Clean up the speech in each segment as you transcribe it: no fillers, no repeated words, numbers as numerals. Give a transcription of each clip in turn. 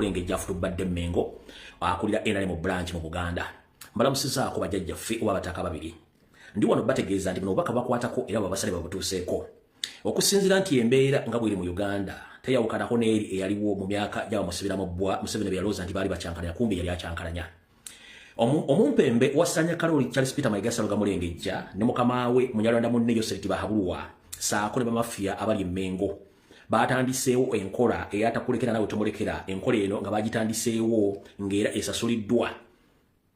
Mulenge Jafu Badde Mengo akulira NRM branch mu Buganda mbalamusiza ko bajjajja ffe oba bataka babiri ndi wano bategeeza ndi bino baka bakwatako era babasale babutuuseeko okusinzira nti embeera nga bwiri mu Uganda teyawukanako n'eri eyaliwo mu myaka gy'aba Museveni bwa Museveni bye yalooza nti baali bacyankalanya kumbi yali acyankalanya omumpembe wasanya Karoli Charles Peter Mayiga Saloga Mulengejja ne mukama we Munyarwanda munne Yosef Bahabulwa saako ne bamafia abali Mengo batandiseewo enkola eyatakulekera nawe tomulekera enkola eno nga bagitandiseewo ng'era esasuliddwa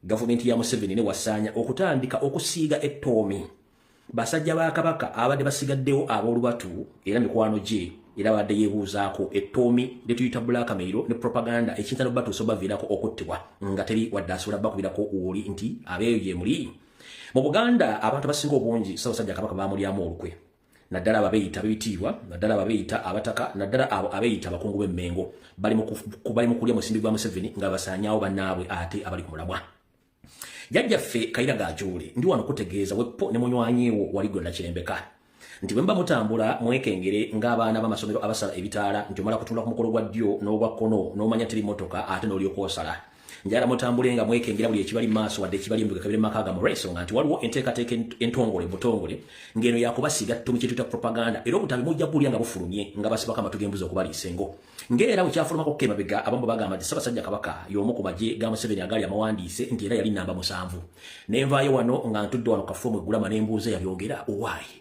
gavumenti ya Museveni ne wasanya okutandika okusiiga ettomi basajja ba Kabaka abadde basigaddewo ab'olubatu era mikwano gye era badde yeebuuzaako ettomi lyetuyita blackmail ne propaganda ekintano batuusa baviirako okuttibwa nga teri wadde asobola bakubirako oli nti abeeyo gye muli mu Buganda abantu abasinga obungi Ssaabasajja Kabaka baamulyamu olukwe naddala ababeeyita bebitiibwa naddala ababeeyita abataka naddala abo abeeyita abakungu b'emmengo bali mu kulya musimbi gwa Museveni nga basaanyaawo bannaabwe ate abali ku mulamwa jjajjaffe Kayiira Gajuule ndi wano kutegeeza weppo ne munywanyiwo Waliggo Nakirembeka nti bwe mba mutambula mwekengere ng'abaana b'amasomero abasala ebitaala nti omala kutunula ku mukolo gwa ddyo n'ogwa kkono n'omanya teri mmotoka ate n'olyoka osala njala mutambule nga mwekengera buli ekibali maaso wadde ekibali embuga kabiri makaaga mu ensonga nti waliwo enteekateeka entongole butongole ng'eno yakubasiga ttumi kye tuyita propaganda era obutambi mujja bulya nga bufulumye nga basibako amatu g'embuzi okubaliisa engo ng'era bwe kyafulumako kemabega abamu bagamba nti Ssaabasajja Kabaka y'omu ku magye ga Museveni agali amawandiise nti era yali namba 7 nenvaayo wano nga ntudde wano kafoomu eggulama n'embuuza yabyogera owaayi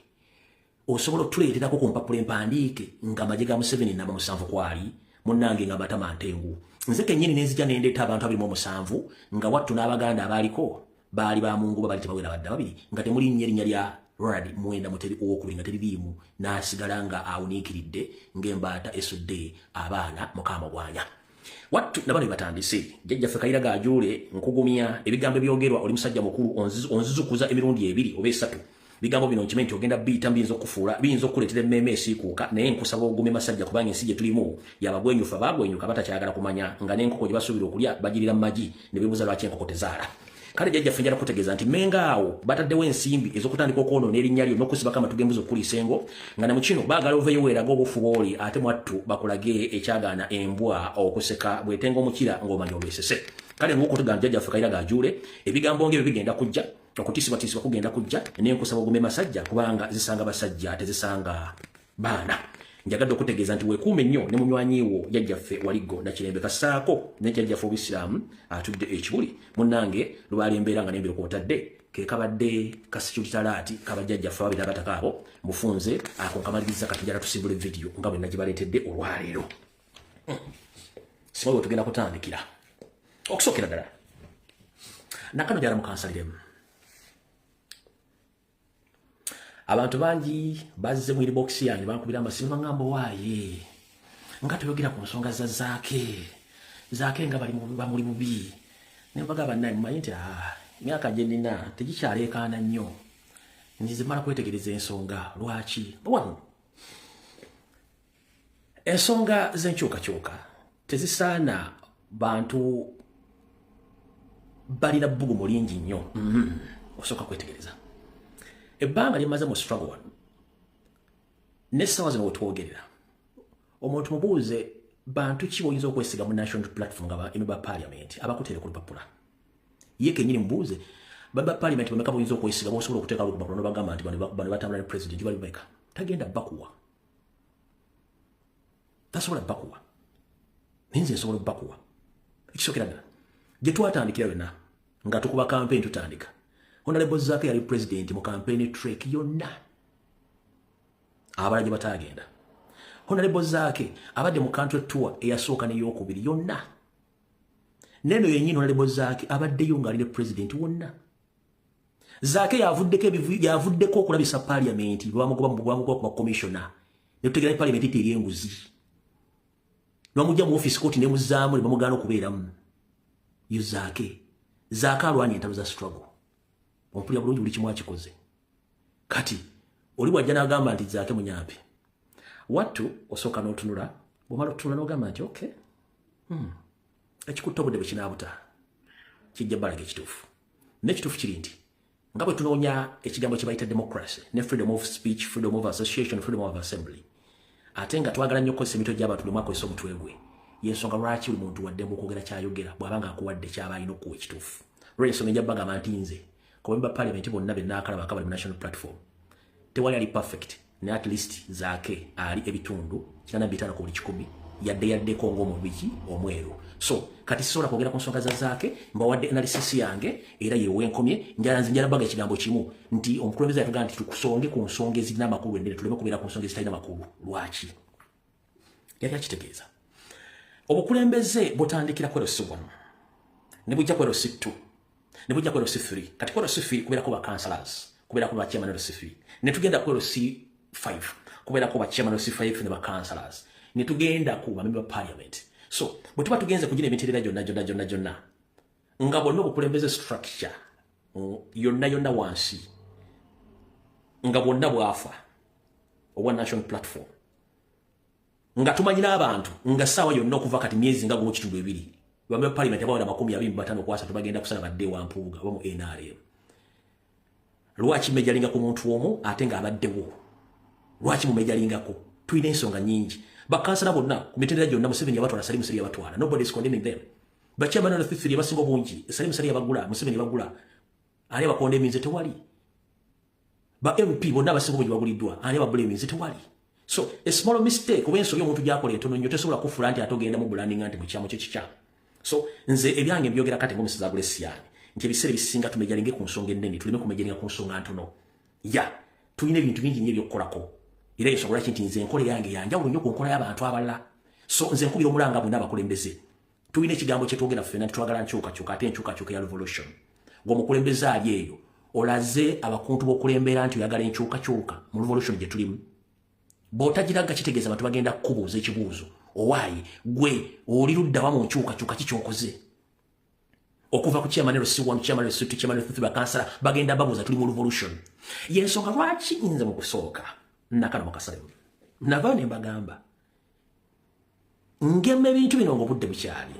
osobola otuleeterako ku mpapula empandiike nga amagye ga Museveni namba 7 kwali munnange nga matama ntengu nze kennyini nenzija nendeeta abantu 27 nga wattu n'Abaganda abaaliko baali ba Mungu baali tebawera badde babiri nga temuli erinnya lya Rad mwenda muteri owokubiri nga teririimu n'asigala nga awuniikiridde ng'embaata esudde abaana mukaamagwanya wattu nabano batandise jjajjaffe Kayiira Gajuule nkugumya ebigambo ebyogerwa oli musajja mukulu onzizukuza emirundi 2 oba 3 bigambo bino nkimanyi nti ogenda biyita biyinza okufuula biyinza okuleetera emmeme esiikuuka naye nkusaba ogume masajja kubanga ensi gye tulimu yabagwenyufa baagwenyuka batakyagala kumanya nga n'enkoko gye basuubira okulya bagirira mu magi ne beebuuza lwaki enkoko tezaala kale jjajjaffe njala kutegeeza nti mmenga awo bataddewo ensimbi ez'okutandika okwonoona erinnya lyo n'okusibako amatu g'embuzi okuliisa engo nga ne mu kino baagala oveeyo weeraga obufu bw'oli ate mwattu bakulage ekyagaana embwa okuseka bw'etenga omukira ng'omanya olwesese kale ng'okutugamba jjajjaffe Kayiira Gajuule ebigambo ng'ebyo bigenda kujja okutisibwatisibwa kugenda kujja n'enkusaba ogume masajja kubanga zisanga basajja tezisanga baana njagadde okutegeeza nti weekuume nnyo ne munywanyiwo jjajjaffe Waliggo Nakirembeka ssaako ne jjajjaffe Obusiraamu atudde ekibuli munnange lubaali embeera nga n'embiro kwotadde ke kabadde kasecurity talaati kabajjajjaffe babiri abataka abo mufunze ako nkamaliriza kati njala tusimbula evidiyo nga bwe nagibaleetedde olwaleero simanyi we tugenda kutandikira okusookera ddala nakano njala mukansaliremu abantu bangi bazze mu inbox yange bankubira amasimu ngamba waaye nga tuyogera ku nsonga za zaake nga bamuli bubi ne bagamba naye mumanyi nti emyaka gye nina tegikyaleekaana nnyo nzize mala kwetegereza ensonga lwaki wano ensonga z'enkyukakyuka tezisaana bantu balina bbugumu lingi nnyo osooka kwetegereza ebbanga limaze mu struggle wano n'essaawa zino wetwogerera omuntu mubuuze bantu ki boyinza okwesiga mu national platform nga ba parliament abakutere ku lupapula ye kennyini mubuuze ba parliament bameka boyinza okwesiga bosobola okuteeka ku lupapula n'obagamba nti bano batambula ne president bali bameka tagenda bakuwa tasobola bakuwa ninze nsobola bakuwa ekisookera ddala gye twatandikira yonna nga tukuba campaign tutandika Honorable Zaake yali president mu campaign track yonna abalagi batagenda Honorable Zaake abadde mu country tour eyasooka n'eyokubiri yonna neno yennyini Honorable Zaake abaddeyo ng'ali ne president wonna Zaake yavuddeko okulabisa parliament bamugoba ku commissioner ne tutegera parliament eri enguzi n'omujja mu office court ne muzaamu ne bamugaana okubeeramu yo Zaake alwanya entalo za struggle ompulira bulungi buli kimu akikoze kati oli bwajja n'agamba nti Zaake munyampe wattu osooka n'otunula bw'omala otunula n'ogamba nti okay ekikutta obudde bwe kinaabuta kijja balaga ekituufu n'ekituufu kiri nti nga bwe tunoonya ekigambo kye bayita democracy ne freedom of speech freedom of association freedom of assembly ate nga twagala nnyo okukozesa emitwe gy'abantu buli mwaka kozesa omutwe gwe yensonga lwaki buli muntu wadde mukwogera kyayogera bw'abanga akuwadde kyaba alina okuwa ekituufu lwensonga enja bagamba nti nze kubemba parliament bonna bennakalaba akabali mu national platform tewali ali perfect ne at least zaake ali ebitundu 45 ku buli 10 yaddeko ng'omubiki omweru so kati sisobola kwogera ku nsonga zaake mbawadde analysis yange era yewe nkomye njala baga ekigambo kimu nti omukulembeze yatuga nti tukusonge ku nsonga ezirina amakulu endere tuleme kubeera ku nsonga ezitalina makulu lwaki yali akitegeeza obukulembeze butandikira ku LC1 ne bujja ku LC2 ne bujja ku LC3 kati ku LC3 kubeera ku ba councillors kubeera ku ba chairman LC3 ne tugenda ku LC5 kubeera ku ba chairman LC5 ne ba councillors ne tugenda ku ba member of parliament so bwe tugenze kugina emiterera gyonna nga bonna obukulembeze structure yonna wansi nga bwonna bwafa obwa national platform nga tumanyira abantu nga sawa yonna okuva kati myezi nga 2 bamwe parliament abawala 25 kwasa tubagenda kusala badde wa mpuuga abamu NRM lwaki mejalinga ku muntu omu ate nga abaddewo lwaki mumejalingako tuyina ensonga nyingi bakansala bonna ku mitendera gyonna Museveni yabatwala Salim Seri yabatwala nobody is condemning them bachairman of the 3 abasinga bungi Salim Seri yabagula Museveni yabagula ali abakondemize tewali ba MP bonna abasinga bungi baguliddwa ali ababulemize tewali so a small mistake wenso y'omuntu gyakola entono nnyo tesobola kufula nti atogenda mu branding anti mu kyamo kye so nze ebyange byogera kati ng'omusiza Agulesiyani nti ebiseera ebisinga tumejalinge ku nsonga ennene tuleme kumejalinga ku nsonga ntono ya tulina ebintu bingi nnyo ebyokukolako era ensonga lwaki nti nze enkola yange yanjawulo nnyo ku nkola y'abantu abalala so nze nkubira omulanga bwonna abakulembeze tulina ekigambo kye twogera ffenna nti twagala nkyukakyuka ate enkyukakyuka ya revolution ng'omukulembeze ali eyo olaze abakuntu b'okulembera nti oyagala enkyukakyuka mu revolution gye tulimu bw'otagiraga kitegeeza abantu bagenda kukubuuza ekibuuzo owaayi gwe oli luddawa mu nkyukakyuka kikyokoze okuva ku chairman LC1 chairman LC2 chairman LC3 bakansala bagenda babuuza tuli mu revolution yensonga lwaki nze mu kusooka nakana mukasale nava ne mbagamba ngemme ebintu bino ng'obudde bukyali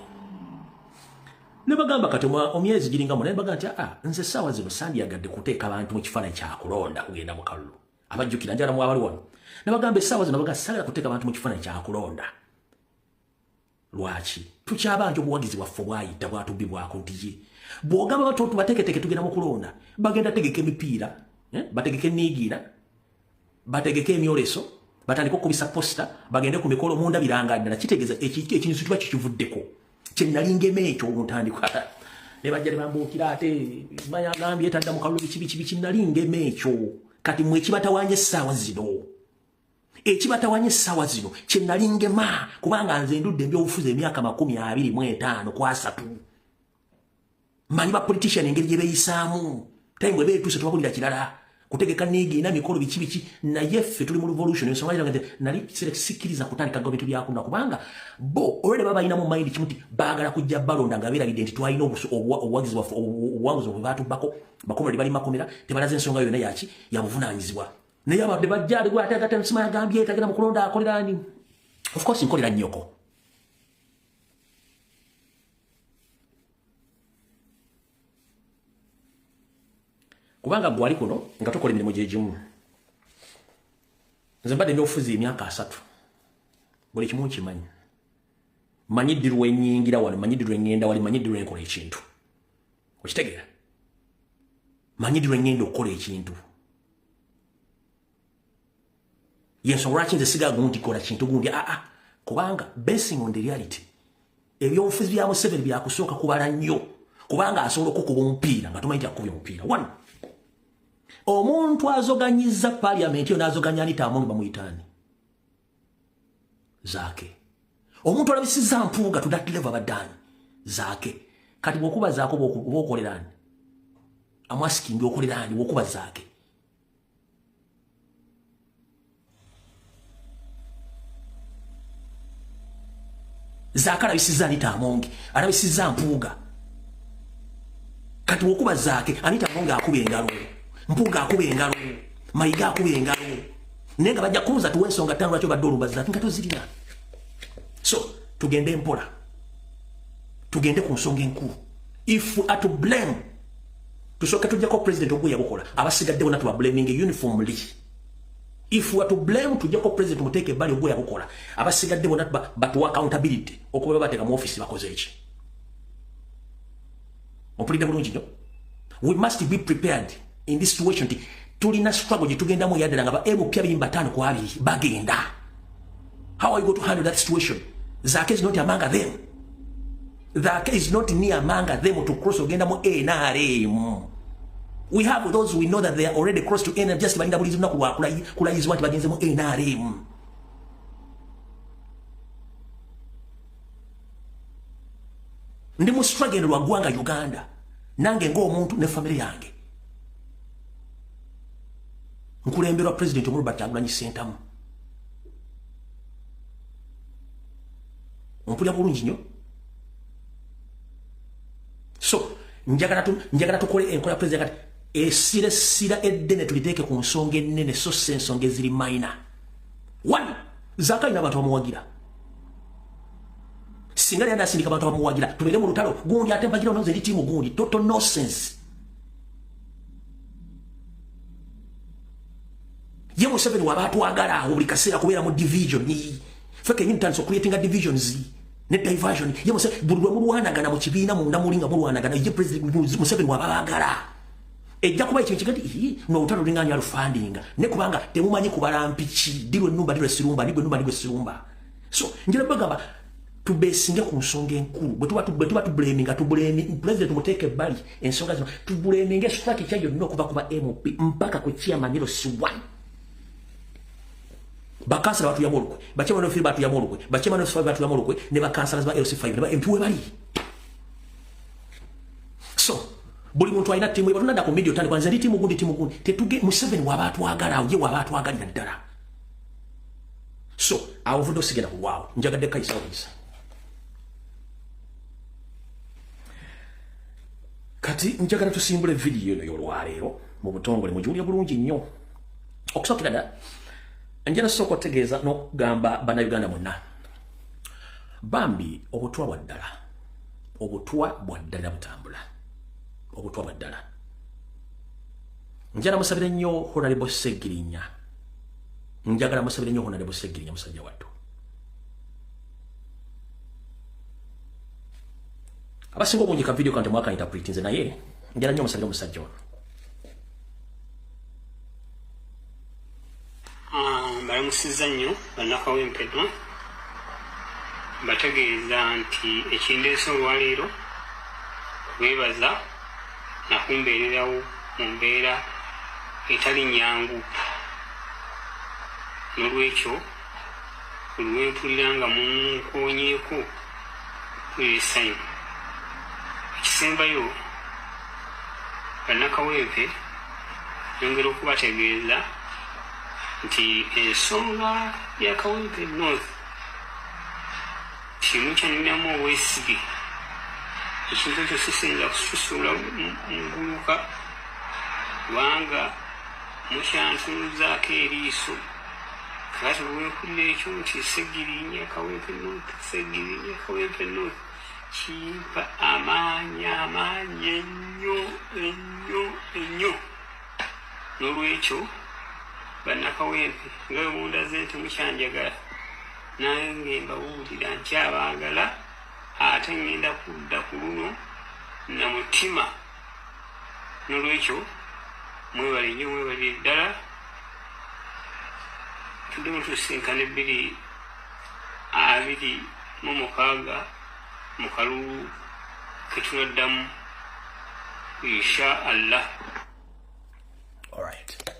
ne bagamba kati omyezi giringa muna ne bagamba nti nze essaawa zino sandiyagadde kuteeka abantu mu kifaananyi kyakulonda kugenda mu kalulu abajjukira njala mu abali wano ne bagamba essaawa zino bagamba salira kuteeka abantu mu kifaananyi kyakulonda lwaki tukyabanja obuwagizi bwaffe bwayita bwatubbibwako nti bw'ogamba batoto bateketeke tugenda mu kulonda bagenda tegeka emipiira bategeka eniigiina bategeka emyoleso batandika okubisa posta bagende ku mikolo mundabiranga ddala kitegeeza ekintu kiba kikivuddeko kyenalingema ekyo muntandikwa ne bajja ne bambuukira ate manya agambye etadda mu kalulu bikibi kinalingema ekyo kati mwe kibatawanya essaawa zino ekibatawanya essaawa zino kyenalingema kubanga nze ndudde ebyobufuzi emyaka 25 ku 3 manyi ba politician engeri gye beeyisaamu tayi bwe beetuuse tubabulira kirala kutegeka niigiina mikolo biki naye ffe tuli mu revolution ensonga nti nali sikkiriza kutandika gavumenti byakuna kubanga bo olwede baba balina mu mayindi kimu ti baagala kujja balonda nga beerabidde nti twalina obuwagizi bwaffe obuwanguzi bwe baatubbako bakomradi bali makomera tebalaze ensonga yonna yaki yabuvunaanyizibwa naye abadde bajja ali gwate agate nsima yagambye tagenda mu kulonda akolerani of course nkolera nnyoko kubanga gwali kuno nga tukola emirimu gye gimu nze mbadde ndyofuzi emyaka 3 buli kimu nkimanyi manyi ddi lwenyingira wali manyi ddi lwengenda wali manyi ddi lwenkola ekintu okitegeera manyi ddi lwengenda okukola ekintu yensonga lwaki nze sigaga nti kola kintu gundi kubanga basing on the reality ebyobufuzi bya Museveni byakusooka kubala nnyo kubanga asobola okukuba omupiira nga tumanyi akubye omupiira omuntu azoganyiza parliament yo nazoganya Anita Among bamuyitani zake omuntu alabisiza mpuuga to that level abadani zake kati bwokuba zaako bokolerani amasking okolerani bwokuba zake zakala bisiza Anita Among alabisiza mpuuga kati bwokuba zake Anita Among akube engalo mpuga akube engalo mayiga akube engalo nenga bajja kuza tuwe ensonga tano lwaki badde olubaza nga tozirina so tugende mpola tugende ku nsonga enkulu if are to blame tusooke tujjako president ogwe yabukola abasigadde bona tubablaming uniformly If we are to blame to Jacob president muteke bali ogwe yakukola abasigadde bonna batuwa accountability okuba bateka mu office bakoze eki opulidde bulungi nnyo. We must be prepared in this situation. Tulina struggle gye tugendamu yaddala nga ba MP 25 ku 2 bagenda. How are you going to handle that situation? Zake is not among them. Zake is not near among them to cross ogenda mu NRM. We have those we know that they are already close to NRM just by NWZ na kulayizwa nti bagenze mu NRM. Ndi mu struggle lwa gwanga Uganda. Nange ng'omuntu ne family yange. Nkulemberwa president omulu Kyagulanyi Ssentamu. Ompulya bulungi nnyo. So, njagala tukole enkola president kati esira eddene tuliteeke ku nsonga ennene so si ensonga eziri minor. One, Zaka alina abantu bamuwagira. Singa yali asindika abantu bamuwagira tubeere mu lutalo gundi atempagira onoze eri tiimu gundi total nonsense. Ye Museveni wabatwagala awo buli kaseera kubeera mu division feke nyini tandise creating divisions ne diversion. Ye Museveni buli lwe mulwanagana mu kibiina munda mulinga mulwanagana ye president Museveni wababagala ejja kuba ekintu kigati n'olutalo lulinganya alufandinga ne kubanga temumanyi kubala mpiki dirwe nnumba dirwe sirumba dirwe nnumba dirwe sirumba. So njira bagamba tubesinge ku nsonga enkulu bwe tuba tublaming president muteke bali ensonga zino tublaming strike kyayo nno kuba MP mpaka ku chairman ero siwan bakansala batu ya molukwe bachema no fili batu ya molukwe bachema no batu ya molukwe ne bakansala ba LC5 ne ba MP we bali. So buli muntu alina timu ebo tunada ku media tandi kwanza ndi timu gundi tetuge Museveni wabatu agala uje wabatu agalira ddala. So avudo sigenda ku wow njagadde kaisa obisa. Kati njagala tusimbule video eno y'olwaleero mu butongole mu Julia bulungi nnyo. Okusokera dda njala soko tegeeza n'okugamba bannayuganda mwenna bambi obutwa bwa ddala butambula obutwa bwa ddala. Njala musabire nnyo Honorable Sseggirinya, njagala musabire nnyo Honorable Sseggirinya musajja wattu. Abasinga obungi ka video kante mwaka interpret nze naye njala nnyo musabire omusajja ono. Balamusiza nnyo bannakawempedwa bategeeza nti ekindeesa olwaleero beebaza nakumbeererawo mu mbeera etali nnyangu n'olwekyo buli lwempulira nga munkoonyeeko mpulira essanyu. Ekisembayo bannakawempe nyongera okubategeeza nti ensonga ya Kawempe North kimu kyaninamu obwesige ekintu ekyo sisinza kususuula muguluka kubanga mukyantunuzaako eriiso kakati bwempulira ekyo nti Sseggirinya Kawempe North kimpa amaanyi ennyo n'olwekyo bannakawempe nga wemundaze nti mukyanjagala naye ngembawulira nkyabaagala ate ngenda kudda ku luno na mutima n'olwekyo mwebale nnyo mwebale ddala tuddemu tusinkana 2026 mu kalulu ketunaddamu insha Allah. Alright.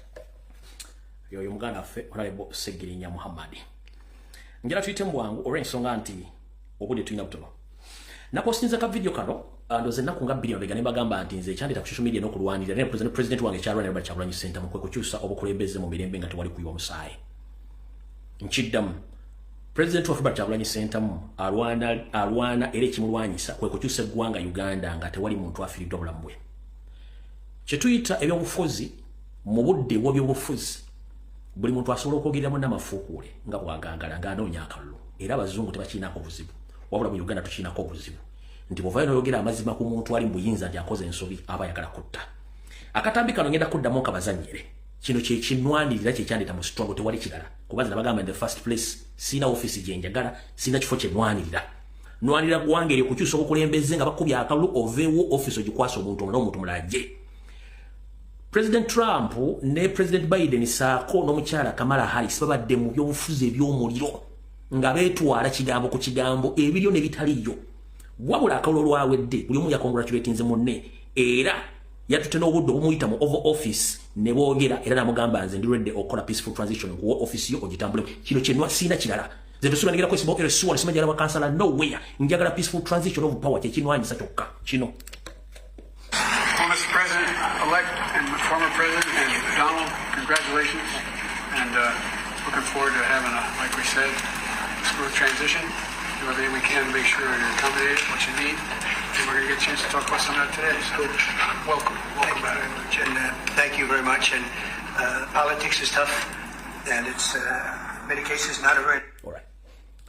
Yoyo muganda ffe Honorable Sseggirinya Muhammad. Njala tuyite mu bwangu olw'ensonga nti obudde tulina butono. Napostinze ka video kano ndoze ennaku nga 2 mbega ne bagamba nti nze ekyandeta ku social media n'okulwanirira ne president wange kyalwanira Robert Kyagulanyi Ssentamu kwe kukyusa obukulembeze mu mirembe nga tewali kuyiwa musaayi. Nkiddamu president wa Robert Kyagulanyi Ssentamu alwana era ekimulwanyisa kwe kukyusa eggwanga Uganda nga tewali muntu afiiridde obulamu bwe. Kye tuyita ebyobufuzi mu budde bw'ebyobufuzi buli muntu asobola okwogeramu n'amafuukuule nga bwagangala ng'anoonya akalulu era abazungu tebakiinako buzibu wabula mu Uganda tukiinako obuzibu nti bw'ovaayo n'oyogera amazima ku muntu ali mu buyinza nti akoze ensobi aba ayagala kutta. Akatambi kano ngenda kuddamu nkabazannyire kino kye kinwanirira kye kyandeta mu struggle tewali kirala kubanza nabagamba in the first place sina office gye njagala sina kifo kye nwanirira nwanirira gwange okukyusa obukulembeze nga bakubya akalulu oveewo office ogikwasa omuntu omulala omuntu mulajje President Trump ne President Biden saako n'omukyala Kamala Harris babadde mu byobufuzi eby'omuliro nga beetwala kigambo ku kigambo ebiryo ne bitaliyo wabula akalulu olwawedde buli omu yakongratulatinze munne era yatute n'obudde obumuyita mu Oval Office ne boogera era namugamba nze ndi ready okukola peaceful transition ku office yo ogitambule kino kyenwa sina kirala ze tusulanira ko sibo eresuwa simajala bakansala nowhere njagala peaceful transition of power kye kinwanyisa kyokka kino Mr. President-elect and former President and Donald, congratulations, and looking forward to having like we said, smooth transition. Do everything we can to make sure you're accommodated, what you need, and we're going to get a chance to talk about some of that today. So, welcome back. And thank you very much. And politics is tough, and it's in many cases not a very. All right.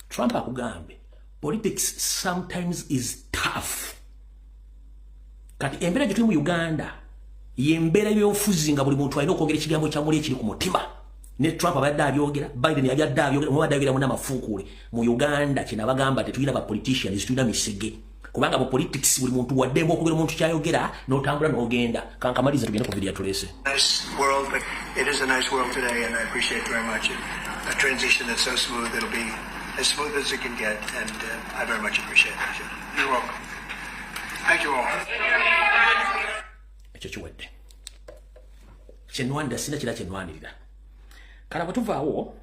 Trump akugambe politics sometimes is tough. Kati embera gye tuli mu Uganda yembeera y'obufuzi nga buli muntu alina okwogera ekigambo kya muli ekiri ku mutima ne Trump abadde abyogera Biden yabadde abyogera mu badde mu namafuukule mu Uganda kye nabagamba tetulina ba politicians tulina misege kubanga mu politics buli muntu waddemba okwogera omuntu kyayogera n'otambula n'ogenda kankamaliza tugende ku video tulese. Nice world, but it is a nice world today, and I appreciate very much a transition that's so smooth. It'll be as smooth as it can get, and I very much appreciate it. You're welcome. Thank you all. Ekyo kiwedde kyenwanda sina kira kyenwanirira kala bwetuvaawo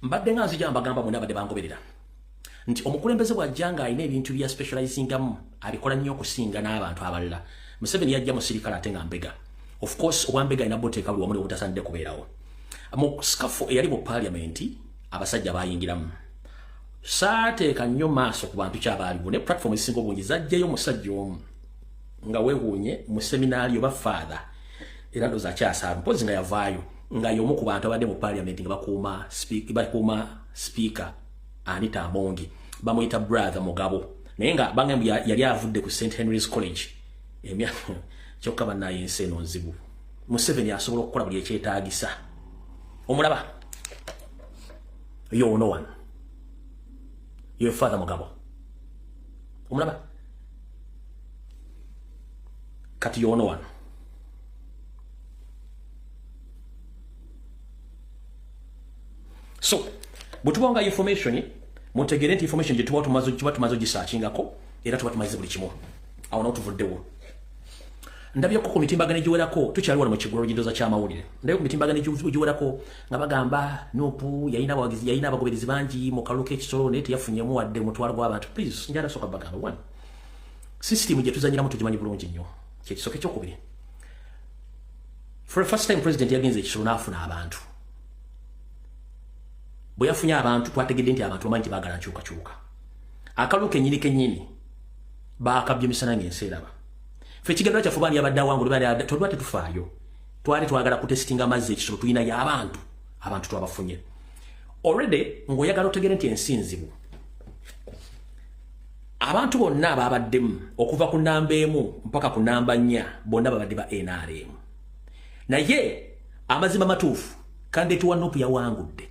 mbadde nga nzija mbagamba mwena abadde bangoberera nti omukulembeze bw'ajja alina ebintu bya specializingamu abikola nnyo okusinga n'abantu abalala Museveni yajja mu sirikale ate nga mbega of course owambega alina boteeka buli wamu ne butasanidde kubeerawo mu skafu eyali mu paliamenti abasajja bayingiramu saateeka nnyo maaso ku bantu kyabaaliwo ne platform ezisinga obungi zajjayo omusajja omu nga weewuunye mu seminaali oba faatha era ndoozi akyasaaba mpozi nga yavaayo nga y'omu ku bantu abadde mu paliamenti nga bakuuma speaker Anita Amongi bamuyita brother Mugabo naye nga bangembu yali avudde ku St Henry's College kyokka bannaye ensi eno nzibu Museveni asobola okukola buli ekyetaagisa omulaba yo no one your father Mugabo omulaba kati yo no one so butubonga information mutegere nti information je tuba tumazo gisearchingako era tuba tumaze buli kimu awo no tuvuddewo ndabye ko komitimbagane jiwerako tukyali wano mu kigoro jindoza kya mawulire ndabye ko komitimbagane jiwerako nga bagamba Nuupu yayina abawagizi yayina abagoberezi bangi mu kaluke ekisolo ne teyafunyemu wadde mutwalo gw'abantu please njala soka bagamba one system je tuzanyira mu tujimanyi bulungi nnyo kye kisoke kyokubiri for the first time president yagenze ekisolo n'afuna abantu bwe yafunya abantu twategedde nti abantu bamanyi bagala nkyukakyuka akaluke nyini kenyini bakabye misana ng'enseeraba fe kigendera kyafu baani yabadde awangulu baali tolwate tufaayo twali twagala kutesitinga amazzi ekisolo tulina y'abantu twabafunye already ng'oyagala otegere nti ensinzibu abantu bonna ababaddemu okuva ku nnamba emu mpaka ku nnamba 4 bonna babadde ba NRM naye amazima matuufu kandidate wa Nuupu yawangudde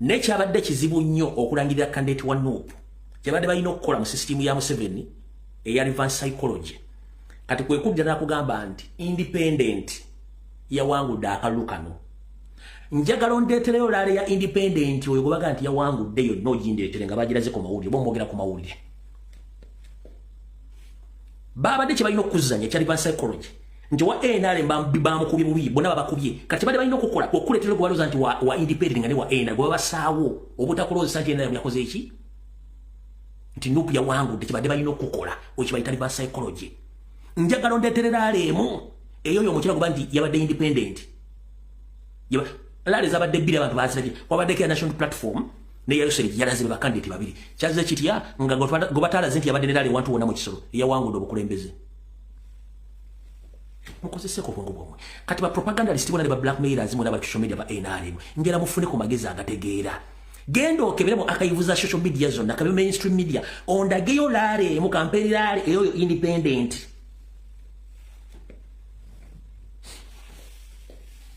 nekyabadde kizibu nnyo okulangirira kandidate wa Nuupu kyabadde balina okukola mu sisitimu ya Museveni eya reverse psychology kati kwekubira nakugamba nti independent yawangudde akalulu kano njagala ondeetereyo laale ya independent oyo gwebaga nti yawangudde yonna ogindeetere nga bagiraze ku mawulire bomwogera ku mawulire babadde kye balina okuzanya ekya reverse psychology nti wa NRM bamukubye bubi bonna babakubye kati badde balina okukola okuleetera gwe balooza nti wa independent nga ne wa NRM gwe babasaawo obutakulooza nti NRM yakoze eki nti Nuupu yawangudde kye badde balina okukola okibayita reverse psychology njagala ondeeterera alemu eyo omukira kuba nti yabadde independent laale zabadde bbiri abantu bazirabye wabaddeko ya national platform neyayoseri yalaze bakandidate babiri kyaze kitya nga gwe bataalaze nti yabadde ne laale wantu wonna mu kisolo yawangudde obukulembeze mukozeseko obwongo bwomwe kati ba propagandalist bona ne ba blackmailers mwena ba social media ba NRM njala mufune ku magezi agategeera genda okebere mu archive za social media zonna kabe mainstream media ondageyo laale mu campaign laale eyo independent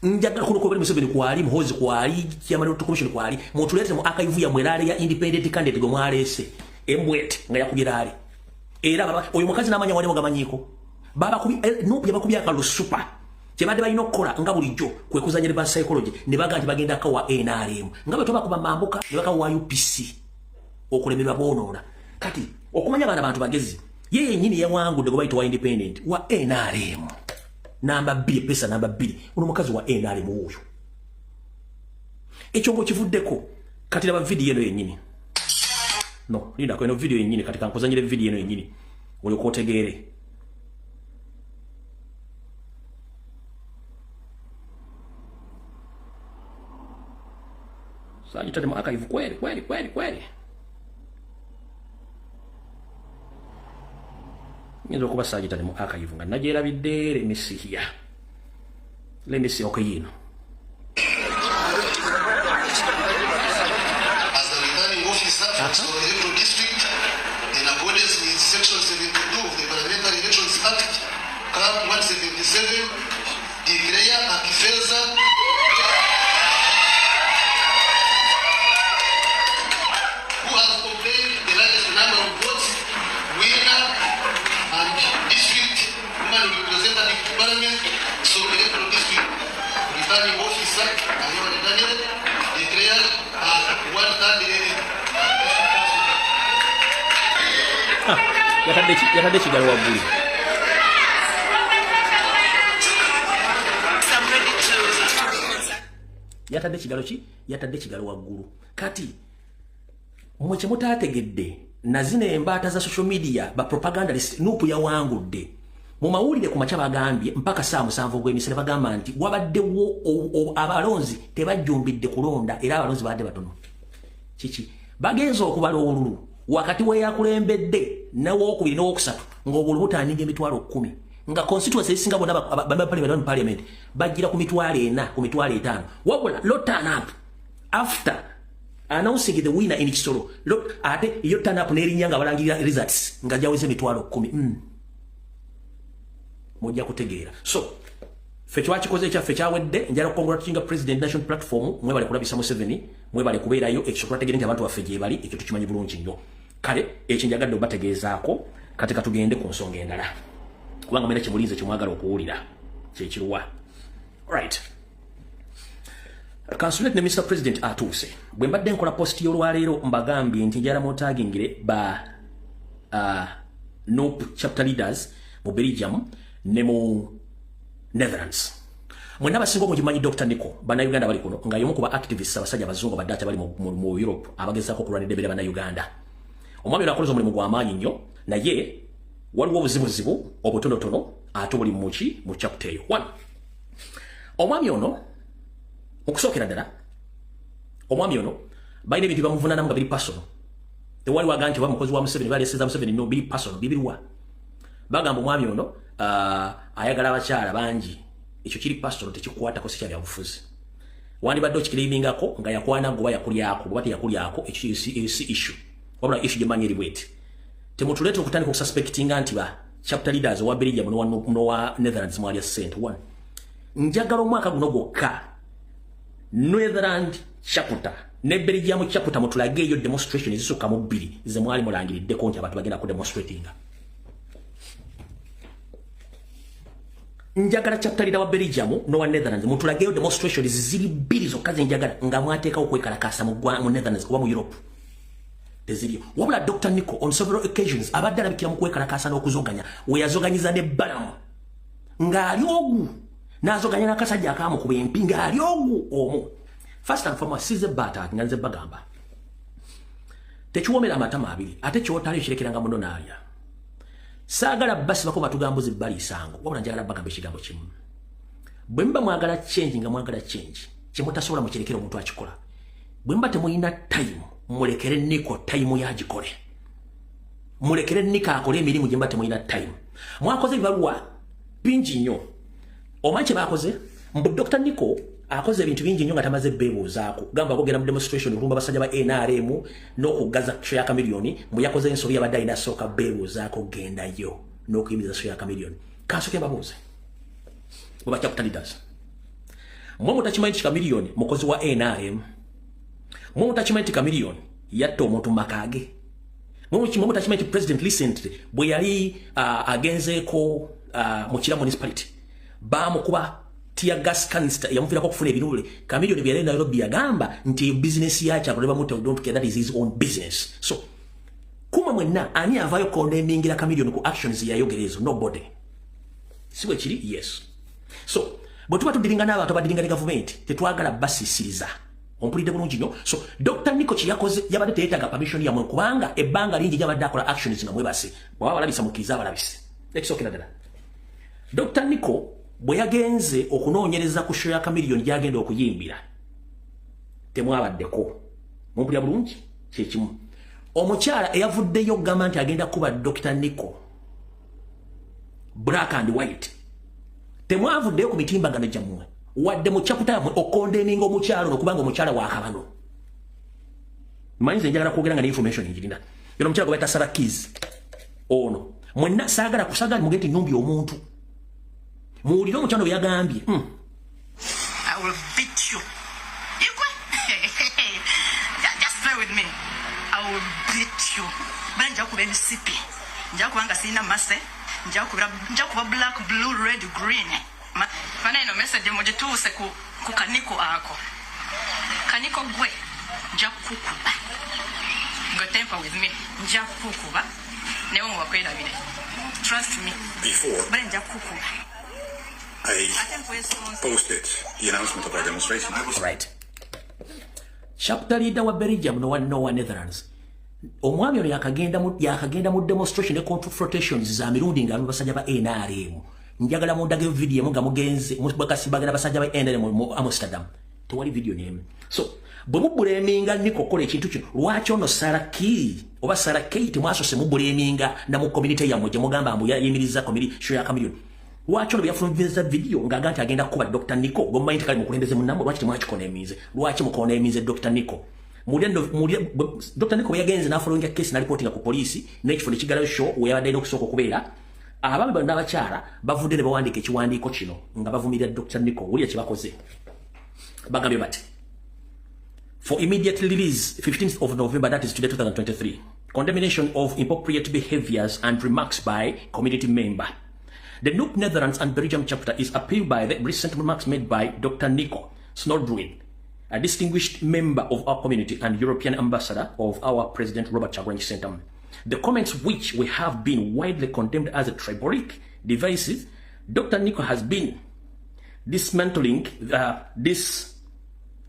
njagala kuno ko Museveni kwali muhozi kwali Chairman Commission kwali mutulete mu archive ya mwelale ya independent candidate go mwalese embwete nga yakubirale era baba oyo mukazi namanya wale mugamanyiko baba kubi nupi bakubya ka lusupa kyebade balina okukola nga bulijjo kwe kuzanya ne psychology ne baga nti bagenda kawa NRM nga batoba kuba mambuka ne baka wa UPC okulemerwa bonona kati okumanya bana bantu bagezi yeye nyini ya wangu ndego bayito wa independent wa NRM namba 2 pesa namba 2 uno mukazi wa NRM uyo ekyongo kivuddeko kati laba video eno yenyini no linda ko eno video yenyini katika nkuzanyire video eno yenyini oli ko tegere sasa itade mu archive kweli ngizo kuba sagitade mu archive nga najera bidere misiya le misi okayino as the returning officer of Soweto district in accordance with section 72 of the Parliamentary Elections Act CAP 177 declare Akifeza who has obtained the largest number of votes winner and district woman representative parliament so electoral district returning officer Ayuba Daniel declared as one candidate. Yakade kigalo wabuli yatadde kigalo waggulu kati mwe kyemutategedde nazine embata za social media ba propagandalist nupu ya wangudde mu mawulire ku macha bagambye mpaka saa 7 gw'emisere bagamba nti wabaddewo abalonzi tebajjumbidde kulonda era abalonzi badde batono kiki bagenzo okubala olulu wakati we yakulembedde nawo okubiri n'okusatu ng'obulu butandinga emitwalo 10 nga constituency esinga bonna ba parliament bajjira ku mitwalo 4 ku mitwalo 5 wabula lot turn up after announcing the winner in Kisoro look ate yo turn up n'erinya nga balangirira results nga jaweze mitwalo 10 mojja kutegeera so fecho akikoze ekya fecho awedde njala congratulating president national platform mwebale kulabisa Museveni mwebale kubeerayo ekyo twategere nti abantu baffe bali ekyo tukimanyi bulungi nnyo kale ekyo njagadde obategeezaako kati katugende ku nsonga endala kubanga mwena kimulinze kimwagala okuwulira kyekiruwa right Consulate ne Mr. President atuuse bwe mbadde nkola post y'olwaleero mbagambye nti njala mutagingire ba NOP chapter leaders mu Belgium ne mu Netherlands mwena basinga mugimanyi Dr. Nico bana Uganda bali kuno nga yomu kuba activists abasajja bazungu badata bali mu Europe abagezaako kulwanira bana Uganda omwami akoze omulimu gw'amaanyi nnyo naye waliwo obuzibuzibu obutonotono ate buli muki mu chapter eyo 1 omwami ono okusookera ddala omwami ono balina ebintu bamuvunaanamu nga biri personal tewali waga nti oba mukozi wa Museveni baleseza Museveni no biri personal bibiriwa bagamba omwami ono ayagala abakyala bangi ekyo kiri personal tekikwatako si kya bufuzi wandibadde okikiriimingako nga yakwana goba yakulyako goba teyakulyako ekyo issue wabula issue gyemanyi eri bweti temutuleeta okutandika okususpectinga nti ba chapter leaders owa Belgium nowa Netherlands mwali assent 1 njagala omwaka guno gwokka Netherland chapter ne Belgium chapter mutulage eyo demonstration ezisuka mu 2 ze mwali mulangiriddeko nti abantu bagenda ku demonstratinga njagala chapter leader wa Belgium nowa Netherlands mutulage eyo demonstration ziri 2 zokka njagala nga mwateeka okwekalakasa mu Netherlands oba mu Europe teziri wabula Dr. Nico on several occasions abadde alabikira mu kwekalakasa n'okuzoganya we yazoganyiza ne Balamu ng'ali ogu n'azoganya n'akasajja akaamu ku bempi ng'ali ogu omu first and foremost size bata nga nze bagamba tekiwomera amatama abiri ate kyotali kirekeranga muno n'alya saagala basi bako batugambuzi bali isango wabula njagala bagamba ekigambo kimu bwe mba mwagala change nga mwagala change kyemutasobola mukirekera omuntu akikola bwe mba temulina time mulekere Nico time yagikole mulekere Nico akole emirimu gye mba temulina time mwakoze bibaluwa bingi nnyo omanyi kye bakoze mbu Dr. Nico akoze ebintu bingi nnyo nga tamaze beebuuzaako gamba kogenda mu demonstration olumba basajja ba NRM n'okugaza show ya Chameleone mbu yakoze ensobi yabadde alina sooka beebuuzaako gendayo n'okuyimiriza show ya Chameleone kansoke mbabuuze bwe bakya kutalidaza Mwe mutakimanyi Chameleon mukozi wa NRM. Mwe mutakimanyi Chameleon yatta omuntu makage. Mwe mutakimanyi president recently bwe yali agenzeeko mu Kira municipality bamukuba tear gas canister yamuvirako kufuna ebirule. Chameleon bye yali Nairobi yagamba nti business yake akoleba muto don't care, that is his own business. So kuma mwenna ani avayo condemningira Chameleon ku actions yayogerezo? Nobody. Siwe kiri? Yes. So bwe tuba tudiringa n'abantu abadiringa ne government tetwagala basisiriza. Ompulidde bulungi nnyo. So Dr. Nico kiyakoze yabadde teyeetaaga permission yamwe kubanga ebbanga lingi yabadde akola actions nga mwebase bwaba balabisa mukkiriza abalabise. Ekisookera ddala Dr. Nico bwe yagenze okunoonyereza ku show ya Chameleon gyagenda okuyimbira temwabaddeko. Mumpulira bulungi kyekimu. Omukyala eyavuddeyo okugamba nti agenda kuba Dr. Nico black and white temwavuddeyo ku mitimbagano gyammwe wadde mu chaputa yammwe okondemminga omukyalo nokubanga omukyala wakabano. Manyi nze njagala kwogera nga ne information njirina. Yono omukyala gwe bayita Sarah Keys ono mwenna saagala kusagala mugenti nnyumbi omuntu muwulire omukyala bwe yagambye I will beat you. Just play with me. I will beat you. Bale nja kuba MCP. Nja kubanga sina mase. Nja kuba black, blue, red, green. Fana ino message mujituuse ku Kaniko ako. Kaniko gwe nja kukuba. Go temper with me. Nja kukuba. Newo mwakwelabire. Trust me. Before bale nja kukuba. I posted the announcement of our demonstration. Right. Chapter leader wa Belgium no wa Netherlands. Omwami ono yakagenda mu demonstration ne confrontations za mirundi nga basajja ba NRM. Njagala mundage video nga mugenze mubakasimbagana basajja ba NRM mu Amsterdam. Tewali video name. So bwe mubuleminga Nico kola ekintu kino lwaki ono Sarah Key oba Sarah Kate mwasose mubuleminga na mu community yamwe gye mugamba ambu yayimiriza community show ya Chameleon. Lwaki ono yafunza video nga agati agenda kuba Dr. Nico gomanyi kali mukulembeze munambo lwaki temwakikoneemize lwaki mukoneemize Dr. Nico Dr. Nico yagenze n'afulunga case na reporting ku police n'ekifo ne kigalayo show we yabadde n'okusooka okubeera abaami bano n'abakyala bavudde ne bawandiika ekiwandiiko kino nga bavumirira Dr. Nico wulira kye bakoze bagambye bati for immediate release 15th of November, that is today 2023, condemnation of inappropriate behaviors and remarks by community member. The NUP Netherlands and Belgium chapter is appealed by the recent remarks made by Dr. Nico Snodrin, a distinguished member of our community and European ambassador of our President Robert Kyagulanyi Ssentamu. The comments, which we have been widely condemned as a tribalic, divisive, Dr. Nico has been dismantling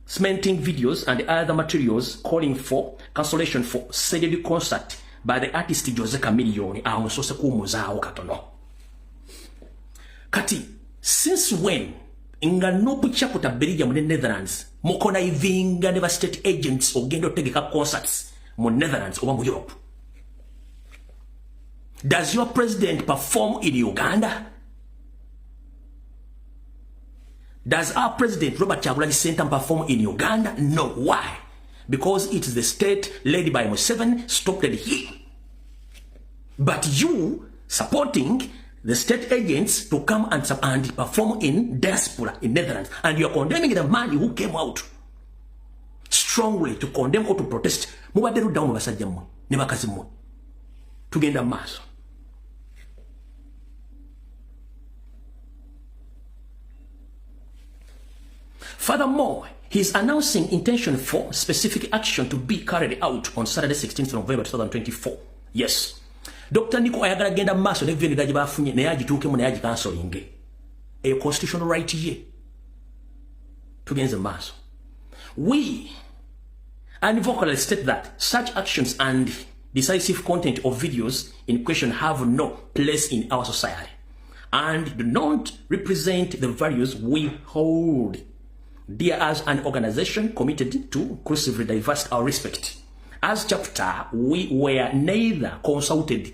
cementing videos and other materials calling for cancellation for said concert by the artist Jose Chameleon. Awonsose kumuzaawo katono. Kati, since when nga NUP chapter Belgium mu Netherlands mukona ivinga neva state agents ogenda otegeka concerts mu Netherlands oba mu Europe? Does your president perform in Uganda? Does our president Robert Kyagulanyi Ssentamu perform in Uganda? No. Why? Because it is the state led by Museveni stopped here. But you supporting the state agents to come and perform in diaspora in Netherlands, and you are condemning the man who came out strongly to condemn or to protest. Mubadde luddawo basajja mmwe ne bakazi mmwe tugenda maaso. Furthermore, he is announcing intention for specific action to be carried out on Saturday 16th November 2024. Yes. Dr. Nico ayagala genda maaso ne veni daji bafunye naye agituukemu naye agikansolinge. A constitutional right ye. Tugenze maaso. We unequivocally state that such actions and decisive content of videos in question have no place in our society and do not represent the values we hold dear as an organization committed to inclusively divest our respect. As chapter, we were neither consulted.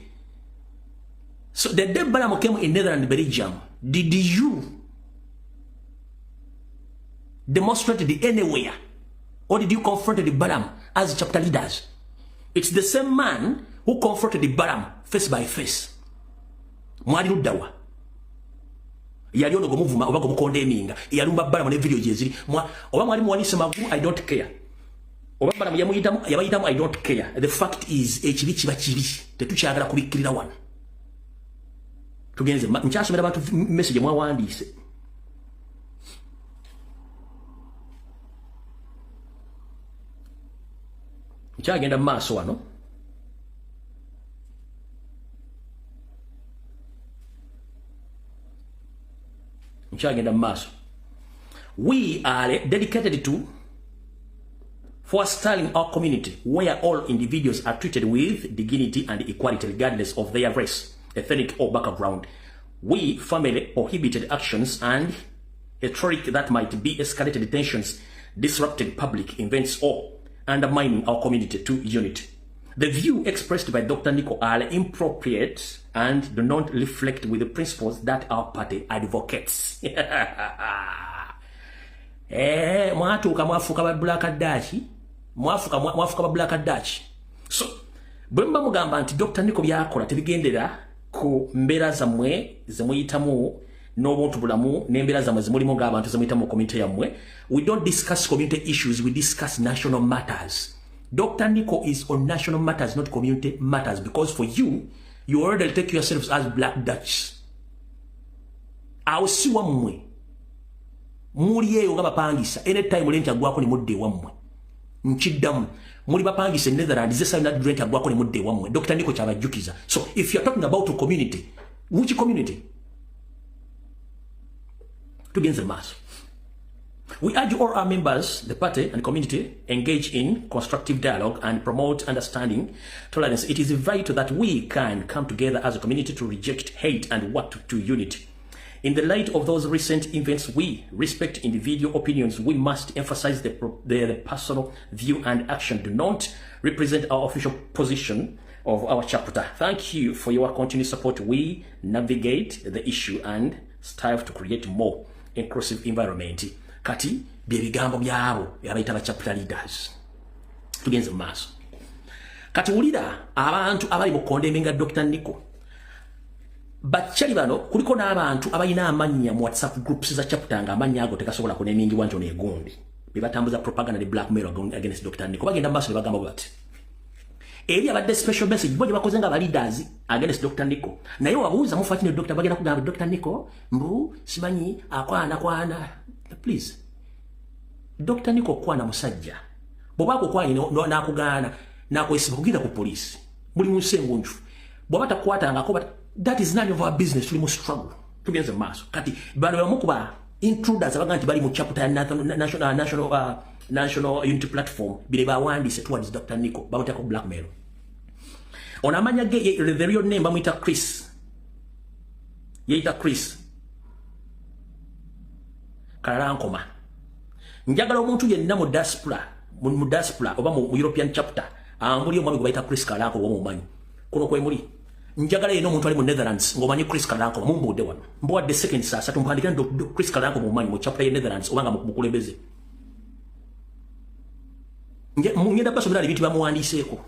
So the day Balaam came in Netherlands, Belgium, did you demonstrate it anywhere? Or did you confront the Balaam as chapter leaders? It's the same man who confronted the Balaam face by face. Mwali Ludawa. yali ono gomuvuma oba gomukondeminga yalumba balamu ne video jeziri oba mwali muwanise magulu I don't care oba balamu yabayitamu I don't care. The fact is ekibi kiba kibi tetukyagala kubikkirira wano tugenze nkyasomera abantu message mwawandiise nkyagenda mu maaso wano we are dedicated to fostering our community where all individuals are treated with dignity and equality regardless of their race, ethnic or background. We firmly prohibited actions and rhetoric that might be escalated tensions, disrupted public events or undermining our community to unity. The view expressed by Dr. Nico are inappropriate and do not reflect with the principles that our party advocates. Mwatuka mwafuka ba Black Dachi. Mwafuka ba Black Dachi. So, bwemba mugamba nti Dr. Nico byakola tebigendera ku mbera zamwe zemuyitamu n'obuntu bulamu n'embera zamwe zimulimo ng'abantu zemuyitamu community yamwe. We don't discuss community issues, we discuss national matters. Dr. Nico is on national matters, not community matters, because for you already take yourselves as Black Dutch. Awusi wamwe muli eyo nga bapangisa anytime lenta gwako ni mudde wamwe nchiddamu muli bapangisa Netherlands zesa na lenta gwako ni mudde wamwe. Dr. Nico chabajjukiza. So if you're talking about a community, which community? Tugenze maso. We urge all our members, the party and community, engage in constructive dialogue and promote understanding, tolerance. It is vital that we can come together as a community to reject hate and work to unity. In the light of those recent events, we respect individual opinions. We must emphasize the personal view and action do not represent our official position of our chapter. Thank you for your continued support. We navigate the issue and strive to create more inclusive environment. Kati byebigambo byabo yabayita ba chapter leaders. Tugenze mu maaso. Kati ulira abantu abali mu condemninga Dr. Nico. Bachali bano kuliko n'abantu abayina amanya mu WhatsApp groups za chapter nga amanya ago tekasobola kunemingi wanjo negundi. Bibatambuza propaganda ne blackmail against Dr. Nico. Bagenda maaso ne bagamba bati. Eri abadde special message boje bakoze nga leaders against Dr. Nico. Naye wabuuza mufatine Dr. bagenda kugamba Dr. Nico mbu simanyi akwana. Please. Dr. Nico kwana musajja. Bobako kwani nakugana nakwesiba kugira ku police. Muli munsengo nju. Bobata kwata ngako that is none of our business. Tuli mu struggle. Tugenze maso. Kati bano bamukuba intruders abaganti bali mu chapter national unity platform bile bawandise towards Dr. Nico bamutaka ku blackmail. Onamanya ge the real name bamuita Chris. Yeita Chris. Karankoma. Njagala omuntu yenna mu diaspora oba mu European chapter ambuli omwami gwe bayita Chris Kalanko wo mumanyi kuno kwe muli njagala yeno omuntu ali mu Netherlands ngomanyi Chris Kalanko mumbude wano mbo the second sasa tumpandikira Chris Kalanko mumanyi mu chapter ye Netherlands obanga mukulembeze ngenda basobera ebintu bamuwandiseeko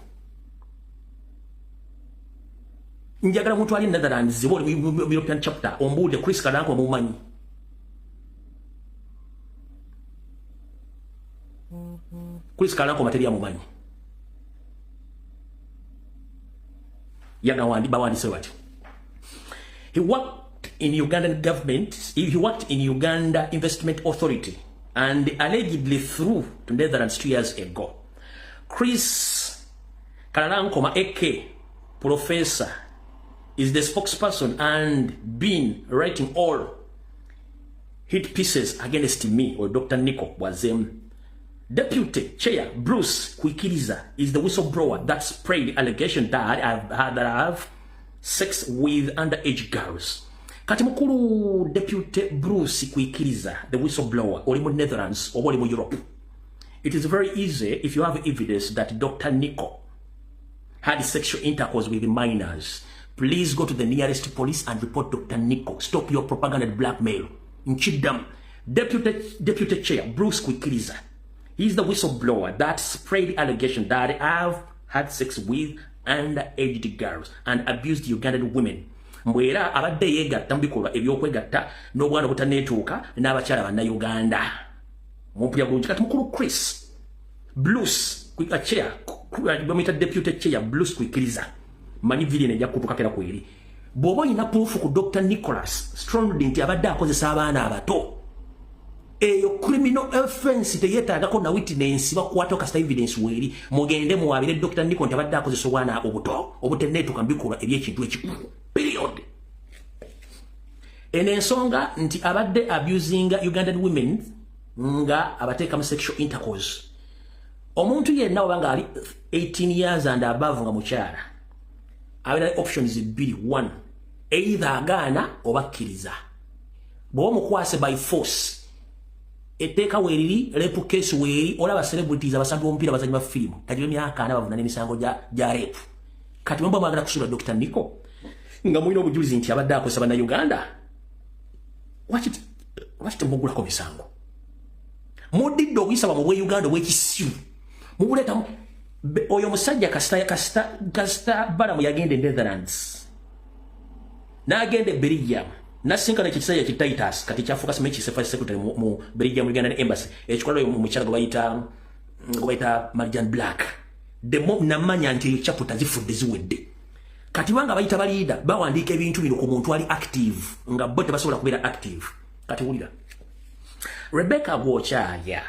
njagala omuntu ali Netherlands zibo mu European chapter ombude Chris Kalanko mumanyi Chris Kalanko materia mumanyi yana wandi bawandi so what he worked in Ugandan government he worked in Uganda Investment Authority and allegedly through to Netherlands 2 years ago. Chris Kalanko AK professor is the spokesperson and been writing all hit pieces against me or Dr. Nico was Deputy Chair Bruce Kwikiriza is the whistleblower that spread the allegation that I have sex with underage girls. Kati mukuru Deputy Bruce Kwikiriza, the whistleblower, or in Netherlands or in Europe. It is very easy if you have evidence that Dr. Nico had sexual intercourse with minors. Please go to the nearest police and report Dr. Nico. Stop your propaganda and blackmail. Nchidam, Deputy Chair Bruce Kwikiriza. He's the whistleblower that spread the allegation that I've had sex with underage girls and abused Ugandan women. mbwera abadde yeegatta mu bikolwa ebyokwegatta n'obwana obutaneetuuka n'abakyala bannayuganda mumpulya bulungi kati mukulu Chris Blues chair bamuyita deputy chair Blues kwikiriza manyi vili nejja kutukakera kweri bw'oba olina proof ku Dr. Nicholas Strongly nti abadde akozesa abaana abato eyo criminal offense teyeetaagako na witness bakwata kasita evidence weri mugende muwabire Dr. Nicholas nti abadde akozesa obwana obuto obuteneetuuka mu bikolwa eby'ekintu ekikulu period. Eno ensonga nti abadde abusing Ugandan women nga abateeka mu sexual intercourse omuntu yenna obanga ali 18 years and above nga mukyala abira options bbiri. One, either agaana oba akkiriza bw'oba mukwase by force etteeka weeriri rape case weeri olaba celebrities abasambi b'omupiira abazanyi ba firimu tajira emyaka 4 bavuna n'emisango gya rape kati mwemba mwagala kusuula Dr. Nico nga mulina obujulizi nti abadde akozesa bannayuganda lwaki temugulako misango mudidde okuyisaba mu bweyuganda obw'ekisiru mubuleetamu oyo musajja kasita balamu yagenda e Netherlands n'agenda e Belgium n'asinkana ekisajja ki Titus kati kyafuuka simanyi kisefa secretary mu Belgium Ugandan embassy ekikola oyo mukyala gwe bayita Marjan Black demo namanya nti eyo chapter zifudde ziwedde kati banga bayita baliida bawandiika ebintu bino ku muntu ali active nga bo tebasobola kubeera active kati wulira Rebecca Gwochaya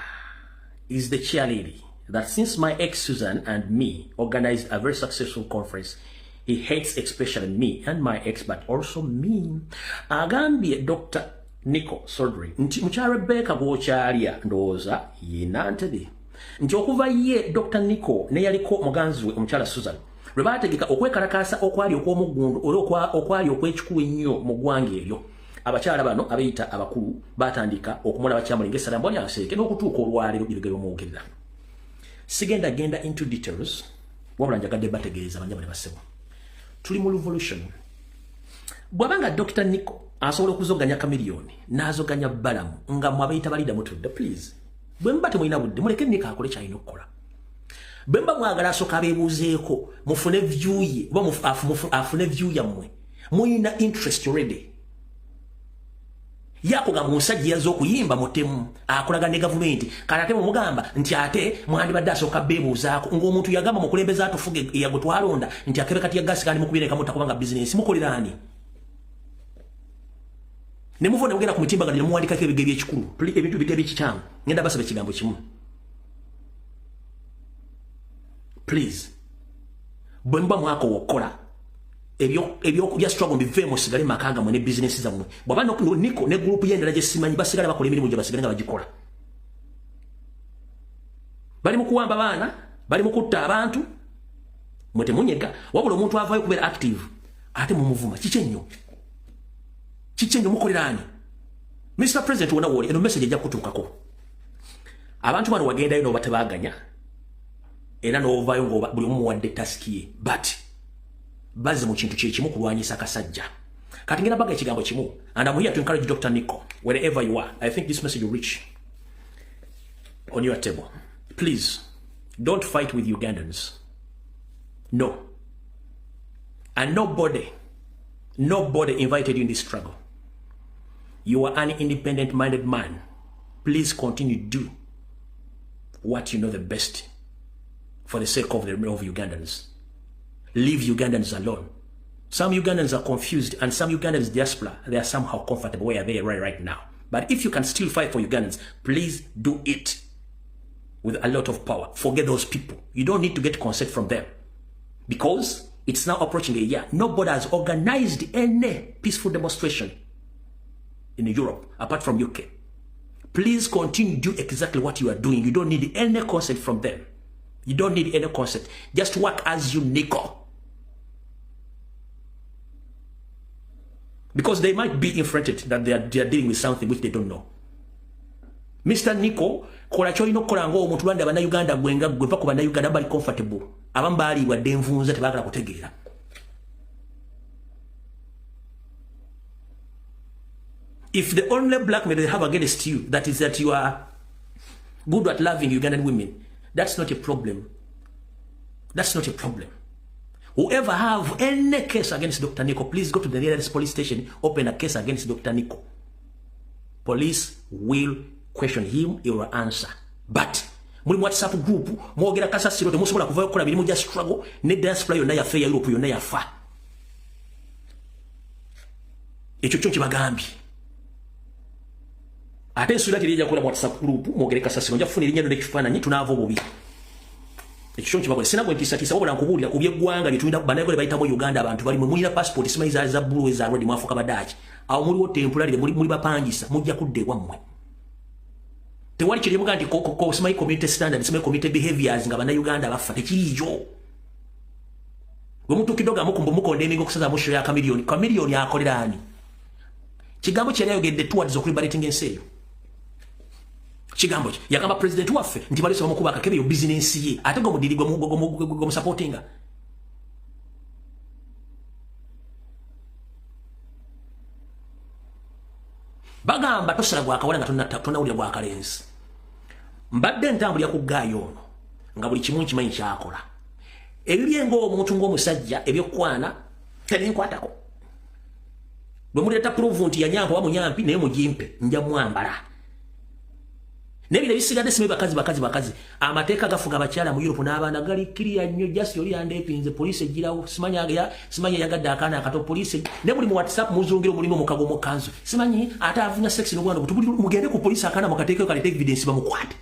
is the cheerleader that since my ex Susan and me organized a very successful conference, he hates especially me and my ex, but also me. Agambye Dr. Nico Sodri nti mucha Rebecca Gwochaya ndowooza yinantebe nti okuva ye Dr. Nico ne yaliko muganzi we omukyala Susan lwe baategeka okwekalakaasa okwali okw'omuggundu oba okwali okw'ekikulu ennyo mu ggwanga eryo abakyala bano abayita abakulu batandika okumulaba kyamulinga essalambwani aseeke n'okutuuka olwaleero byebigero muwogerera sigenda genda into details wabula njagadde bategeeza banja bane basebo tuli mu revolution bwabanga Dr. Nico asobola okuzoganya kamiliyoni n'azoganya balamu nga mwabayita balida mutudde please bwemba temulina budde muleke Nico akole kyalina okukola bwemba mwagala asooka abeebuuzeeko mufune view ye oba afune view yammwe muyina interest already yakoga musajja yazo okuyimba mutemu akolaga ne government kanate mugamba nti ate mwandibadde asooka beebuuzaako ng'omuntu yagamba mukulembeza atufuge yago twalonda nti akebe kati ya gasi kandi mukubireka mutakubanga business mukoleraani ne muvone mugenda ku mutimbagano ne muwandikako ebigeri ekikulu ebintu bigeri ekikyamu ngenda basaba ekigambo kimu please bwemba mwako wokola ebyo struggle bive mu sigale makanga mu ne business zamwe bwaba Nico ne group yendera je simanyi basigala bakola emirimu gye basigala nga bagikola bali mu kuwamba baana bali mu kutta abantu mwete munyega wabula omuntu avayo kubeera active ate mu muvuma kichenyo mukoleraani Mr. President wona woli eno message ejja kutuukako abantu bano wagendayo n'obatebaganya era n'ovaayo nga buli omu wadde taski ye but baze mu kintu kyekimu kulwanyisa kasajja kati ngenda baga ekigambo kimu and I'm here to encourage Dr. Nico wherever you are. I think this message will reach on your table. Please don't fight with Ugandans. No. And nobody invited you in this struggle. You are an independent minded man. Please continue to do what you know the best for the sake of Ugandans. Leave Ugandans alone. Some Ugandans are confused and some Ugandans diaspora, they are somehow comfortable where they are right now. But if you can still fight for Ugandans, please do it with a lot of power. Forget those people. You don't need to get consent from them. Because it's now approaching a year. Nobody has organized any peaceful demonstration in Europe apart from UK. Please continue to do exactly what you are doing. You don't need any consent from them. You don't need any consent. Just work as you, Nico. Because they might be infronted that they are dealing with something which they don't know. Mr. Nico, kola cholino kola ngo omuntu lwanda bana Uganda gwenga gwepa ku bana Uganda bali comfortable. Abambali wa denvunza tebagala kutegeera. If the only blackmail they have against you that is that you are good at loving Ugandan women, that's not a problem. That's not a problem. Whoever have any case against Dr. Nico, please go to the nearest police station, open a case against Dr. Nico. Police will question him, he will answer. But muri WhatsApp group mwogera kasasiro temusobola kuvayo kola biri mujja struggle ne diaspora yonna yafe ya Europe yonna yafa. Ekyo kyo kibagambye. Ate ensula kirija kola WhatsApp group mwogera kasasiro nja kufuna erinnya n'ekifaananyi tunaava bubi. Ekyo kibagole sina kwentisa kisa wabula nkubulira ku by'eggwanga litunda banayogole bayita mu Uganda abantu bali mulira passport simayiza za blue za red mwafuka badaaki. Awo muliwo temporary muri bapangisa mujja kuddewa mmwe. Tewali kiri muga nti ko smai community standard smai community behaviors nga bana Uganda bafa tekirijo. Gwe mutu kidoga mukumbu mukonde kusaza musho ya kamilioni akolera ani. Kigambo kye yayogedde towards liberating enseyo. Kigambo yakamba president waffe nti bali somo kuba akakebe yo business ye ate go mudiri go supportinga. Bagamba tosala gwa kawala nga tonawulira gwa kalenzi. Mbadde ntambulira ku gaayo ono nga buli kimu kimanyi kyakola. Ebibyengo omuntu ng'omusajja ebyokwana tebinkwatako. Bwe muleta prove nti yanyampa wa munyampi naye mugimpe nja mwambala. Nebile bisigadde sime bakazi. Amateeka gafuga abakyala mu Europe n'abaana gali kiriya nnyo just yoli andepinze police ejirawo simanya yagadde akaana akato police ne buli mu WhatsApp muzungiro mulimu mukago mu kanzu simanyi ate avunya sex n'obwana butubuli mugende ku police akaana mukateekeko kalete evidence bamukwate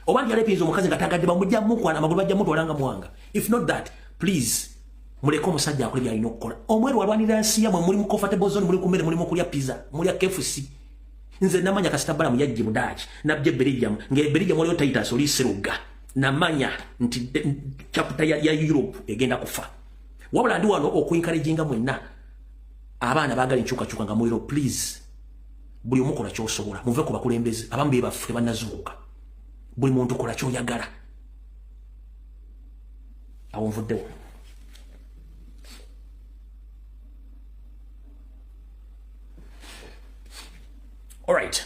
obandi yalepinze omukazi nga tagadde bamujja mukwana amagulu bajja mutwalanga mwanga. If not that please muleko omusajja akole byalina okukola. Omweru walwanira nsi yamwe muri mu comfortable zone muri kumere muri mu kulya pizza muri ya KFC. Nze namanya kasitambala muyajje mudachi nabye Belgium Belgium waliyo Titus oli seruga namanya nti chapter ya Europe egenda kufa. Wabula ndi wano okuencourageinga mwenna abaana bagali nchuka nga mu Europe please buli omukola kyosobola muve ku bakulembeze abambe baffe banazuuka buli muntu kola kyoyagala awonvuddewo. All right.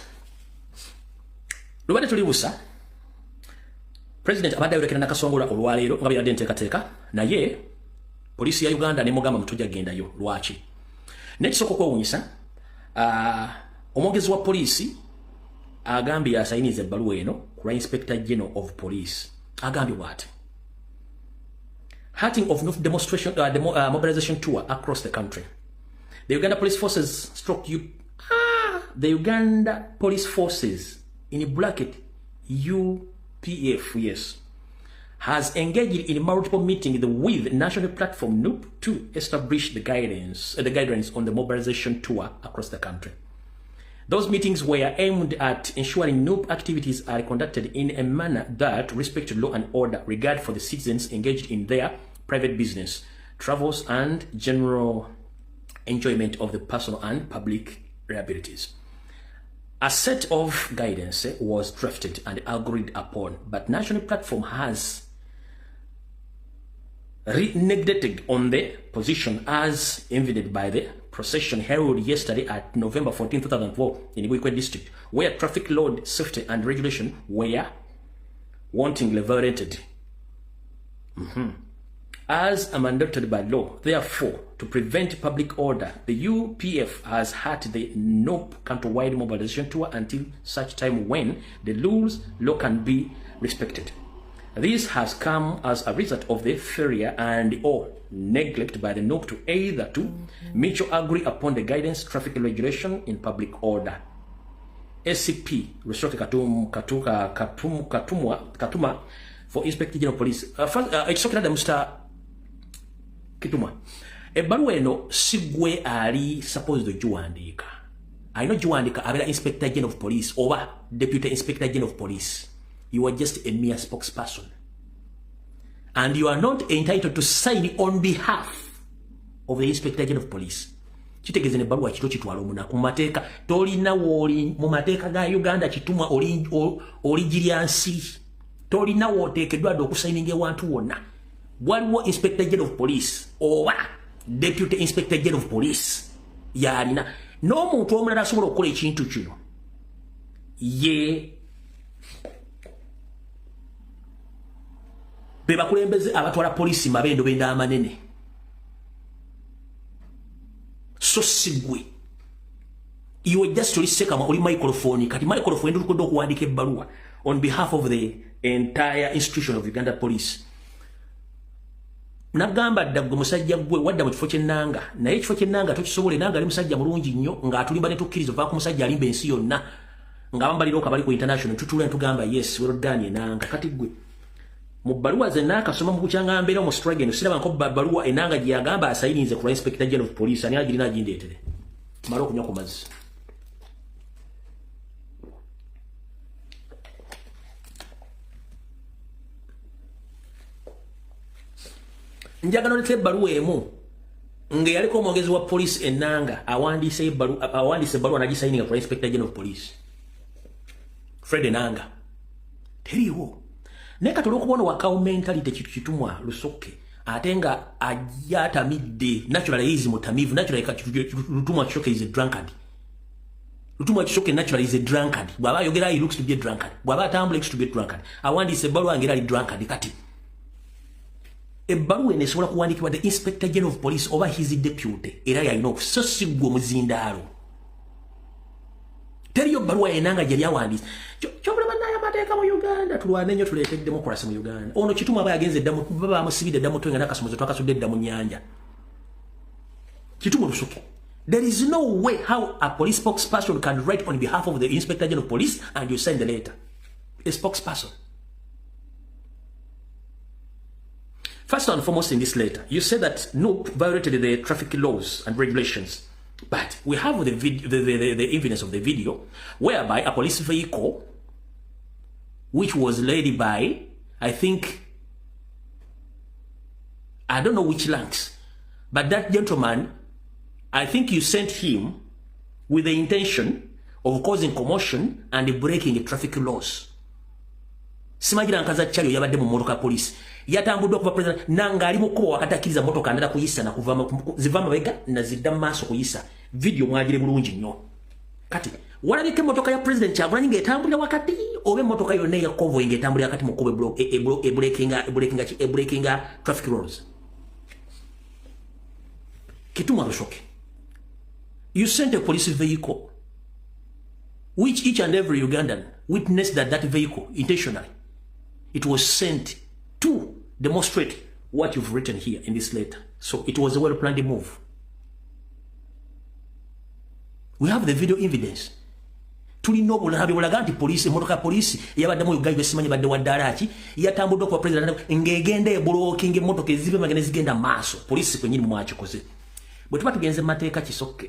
Lubade tulibusa. President abadde ayolekera nakasongola olwaleero nga byadde nteekateeka naye polisi ya Uganda ne mugamba mutujja gendayo lwaki. Nekisoko kwewunyisa omwogezi wa polisi agambye yasayiniza ebbaluwa eno ku Inspector General of Police. Agambye bw'ati. Halting of demonstration mobilization tour across the country. The Uganda Police Forces the Uganda Police Forces, in bracket UPF, yes, has engaged in multiple meetings with national platform NUP to establish the guidelines on the mobilization tour across the country. Those meetings were aimed at ensuring NUP activities are conducted in a manner that respects law and order, regard for the citizens engaged in their private business, travels, and general enjoyment of the personal and public liabilities. A set of guidance was drafted and agreed upon, but national platform has reneged on the position as evidenced by the procession held yesterday at November 14, 2004 in Ibuikwe district, where traffic load safety and regulation were wantingly violated. As mandated by law, therefore, to prevent public order, the UPF has had the NOP countrywide mobilization tour until such time when the law can be respected. This has come as a result of the failure and or neglect by the NOP to either to mutually agree upon the guidance traffic regulation in public order. SCP Resoke Katuma for Inspector General Police. It's okay that Mr. Kituma. Ebbaluwa eno sigwe ali supposed juwandika. Ayino juwandika abera Inspector General of Police oba Deputy Inspector General of Police. You are just a mere spokesperson. And you are not entitled to sign on behalf of the Inspector General of Police. Kitegeze ne baluwa kito kitwala omuna ku mateeka tolina woli mu mateeka ga Uganda kitumwa oli jiryansi. Tolina woteekeddwa okusayininga ewantu wonna. Waliwo Inspector General of Police oba Deputy Inspector General of Police yalina n'omuntu omulala asobola okukola ekintu kino ye bebakulembeze abatwala polisi mabendo benda amanene so sigwe iwe just tuliseka oli microphone kati microphone ndio tukondo kuandika ebbaluwa on behalf of the entire institution of Uganda Police. Nagamba daggo musajja gwe wadda mu kifo ky'ennanga naye ekifo ky'ennanga tokisobole nanga ali musajja mulungi nnyo ng'atulimba ne tukkiriza vaako musajja alimba ensi yonna ng'abambalira okabali ku international tutula ne tugamba yes well done enanga kati gwe mu bbaluwa ze naakasoma mu bukyanga mbeera mu struggle siraba nko bbaluwa enanga gye yagamba asayinize ku Inspector General of Police ani agirina agindeetere mala okunywa ku mazzi. Njagano lete baluwa emu nge yaliko omwogezi wa police enanga awandise baluwa nagisayininga ku Inspector General of Police Fred Enanga teriwo naye kati olw'okubona wakawo mentality kitumwa Lusoke ate nga ajatamidde naturally is mutamivu naturally lutumwa Kisoke is a drunkard lutumwa Kisoke naturally is a drunkard bw'aba ayogera he looks to be a drunkard bw'aba atambula looks to be a drunkard awandise baluwa ngera ali drunkard kati ebbaluwa enesobola kuwandikibwa the Inspector General of Police oba his deputy era yalina okusosigwa omuzindaalo teriyo bbaluwa enanga gye lyawandisa kyobulaba naye amateeka mu Uganda tulwane nnyo tuleete democracy mu Uganda ono kituma aba yagenze eddamu baba bamusibidde eddamu twenga n'akasomozo twakasudde eddamu nnyanja kituma Lusuke. There is no way how a police spokesperson can write on behalf of the Inspector General of Police and you send the letter. A spokesperson. First and foremost in this letter, you said that Noop violated the traffic laws and regulations. But we have the evidence of the video whereby a police vehicle, which was led by, I think, I don't know which ranks, but that gentleman, I think you sent him with the intention of causing commotion and breaking traffic laws. Simagira nkaza chali yabadde mu motoka police. Yatambuddwa okuva president nanga ali mu kkubo wakati akkiriza motoka ndala kuyisa na kuva ziva mabega na zidda mu maaso kuyisa. Video mwagire bulungi nnyo. Kati walabika motoka ya president Kyagulanyi ng'etambulira wakati oba motoka yonna ya convoy ng'etambulira wakati mu kkubo breaking traffic laws. Kituma Lusoke. You sent a police vehicle which each and every Ugandan witnessed that vehicle intentionally. It was sent to demonstrate what you've written here in this letter. So it was a well-planned move. We have the video evidence. Tulina obulabe bulaga nti police motoka police yabadde mu Uganda simanyi badde waddalaki yatambuddwa ku president ng'egenda eblocking motoka ezibe magene zigenda maaso police kwenyini mwakikoze. Bwe tuba tugenze mateeka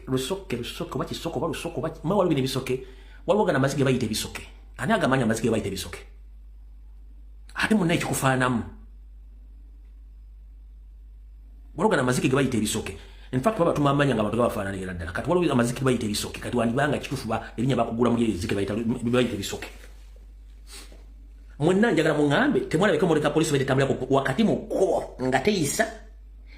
Lusoke oba Kisoko oba Lusoko oba waliwo bino ebisoke waliwo gana amazike bayita ebisoke ani agamanya amazike bayita ebisoke ate munna ekikufaanamu waliwo gana amazike ge bayita ebisoke in fact baba tumamanya nga abantu gabafaananira ddala kati waliwo amazike bayita ebisoke kati wandibanga kituufu erinnya bakugula mu ezike bayita ebisoke mwenna njagala muŋŋambe temwalabeko motoka poliisi betambulira wakati mu kkubo nga teyisa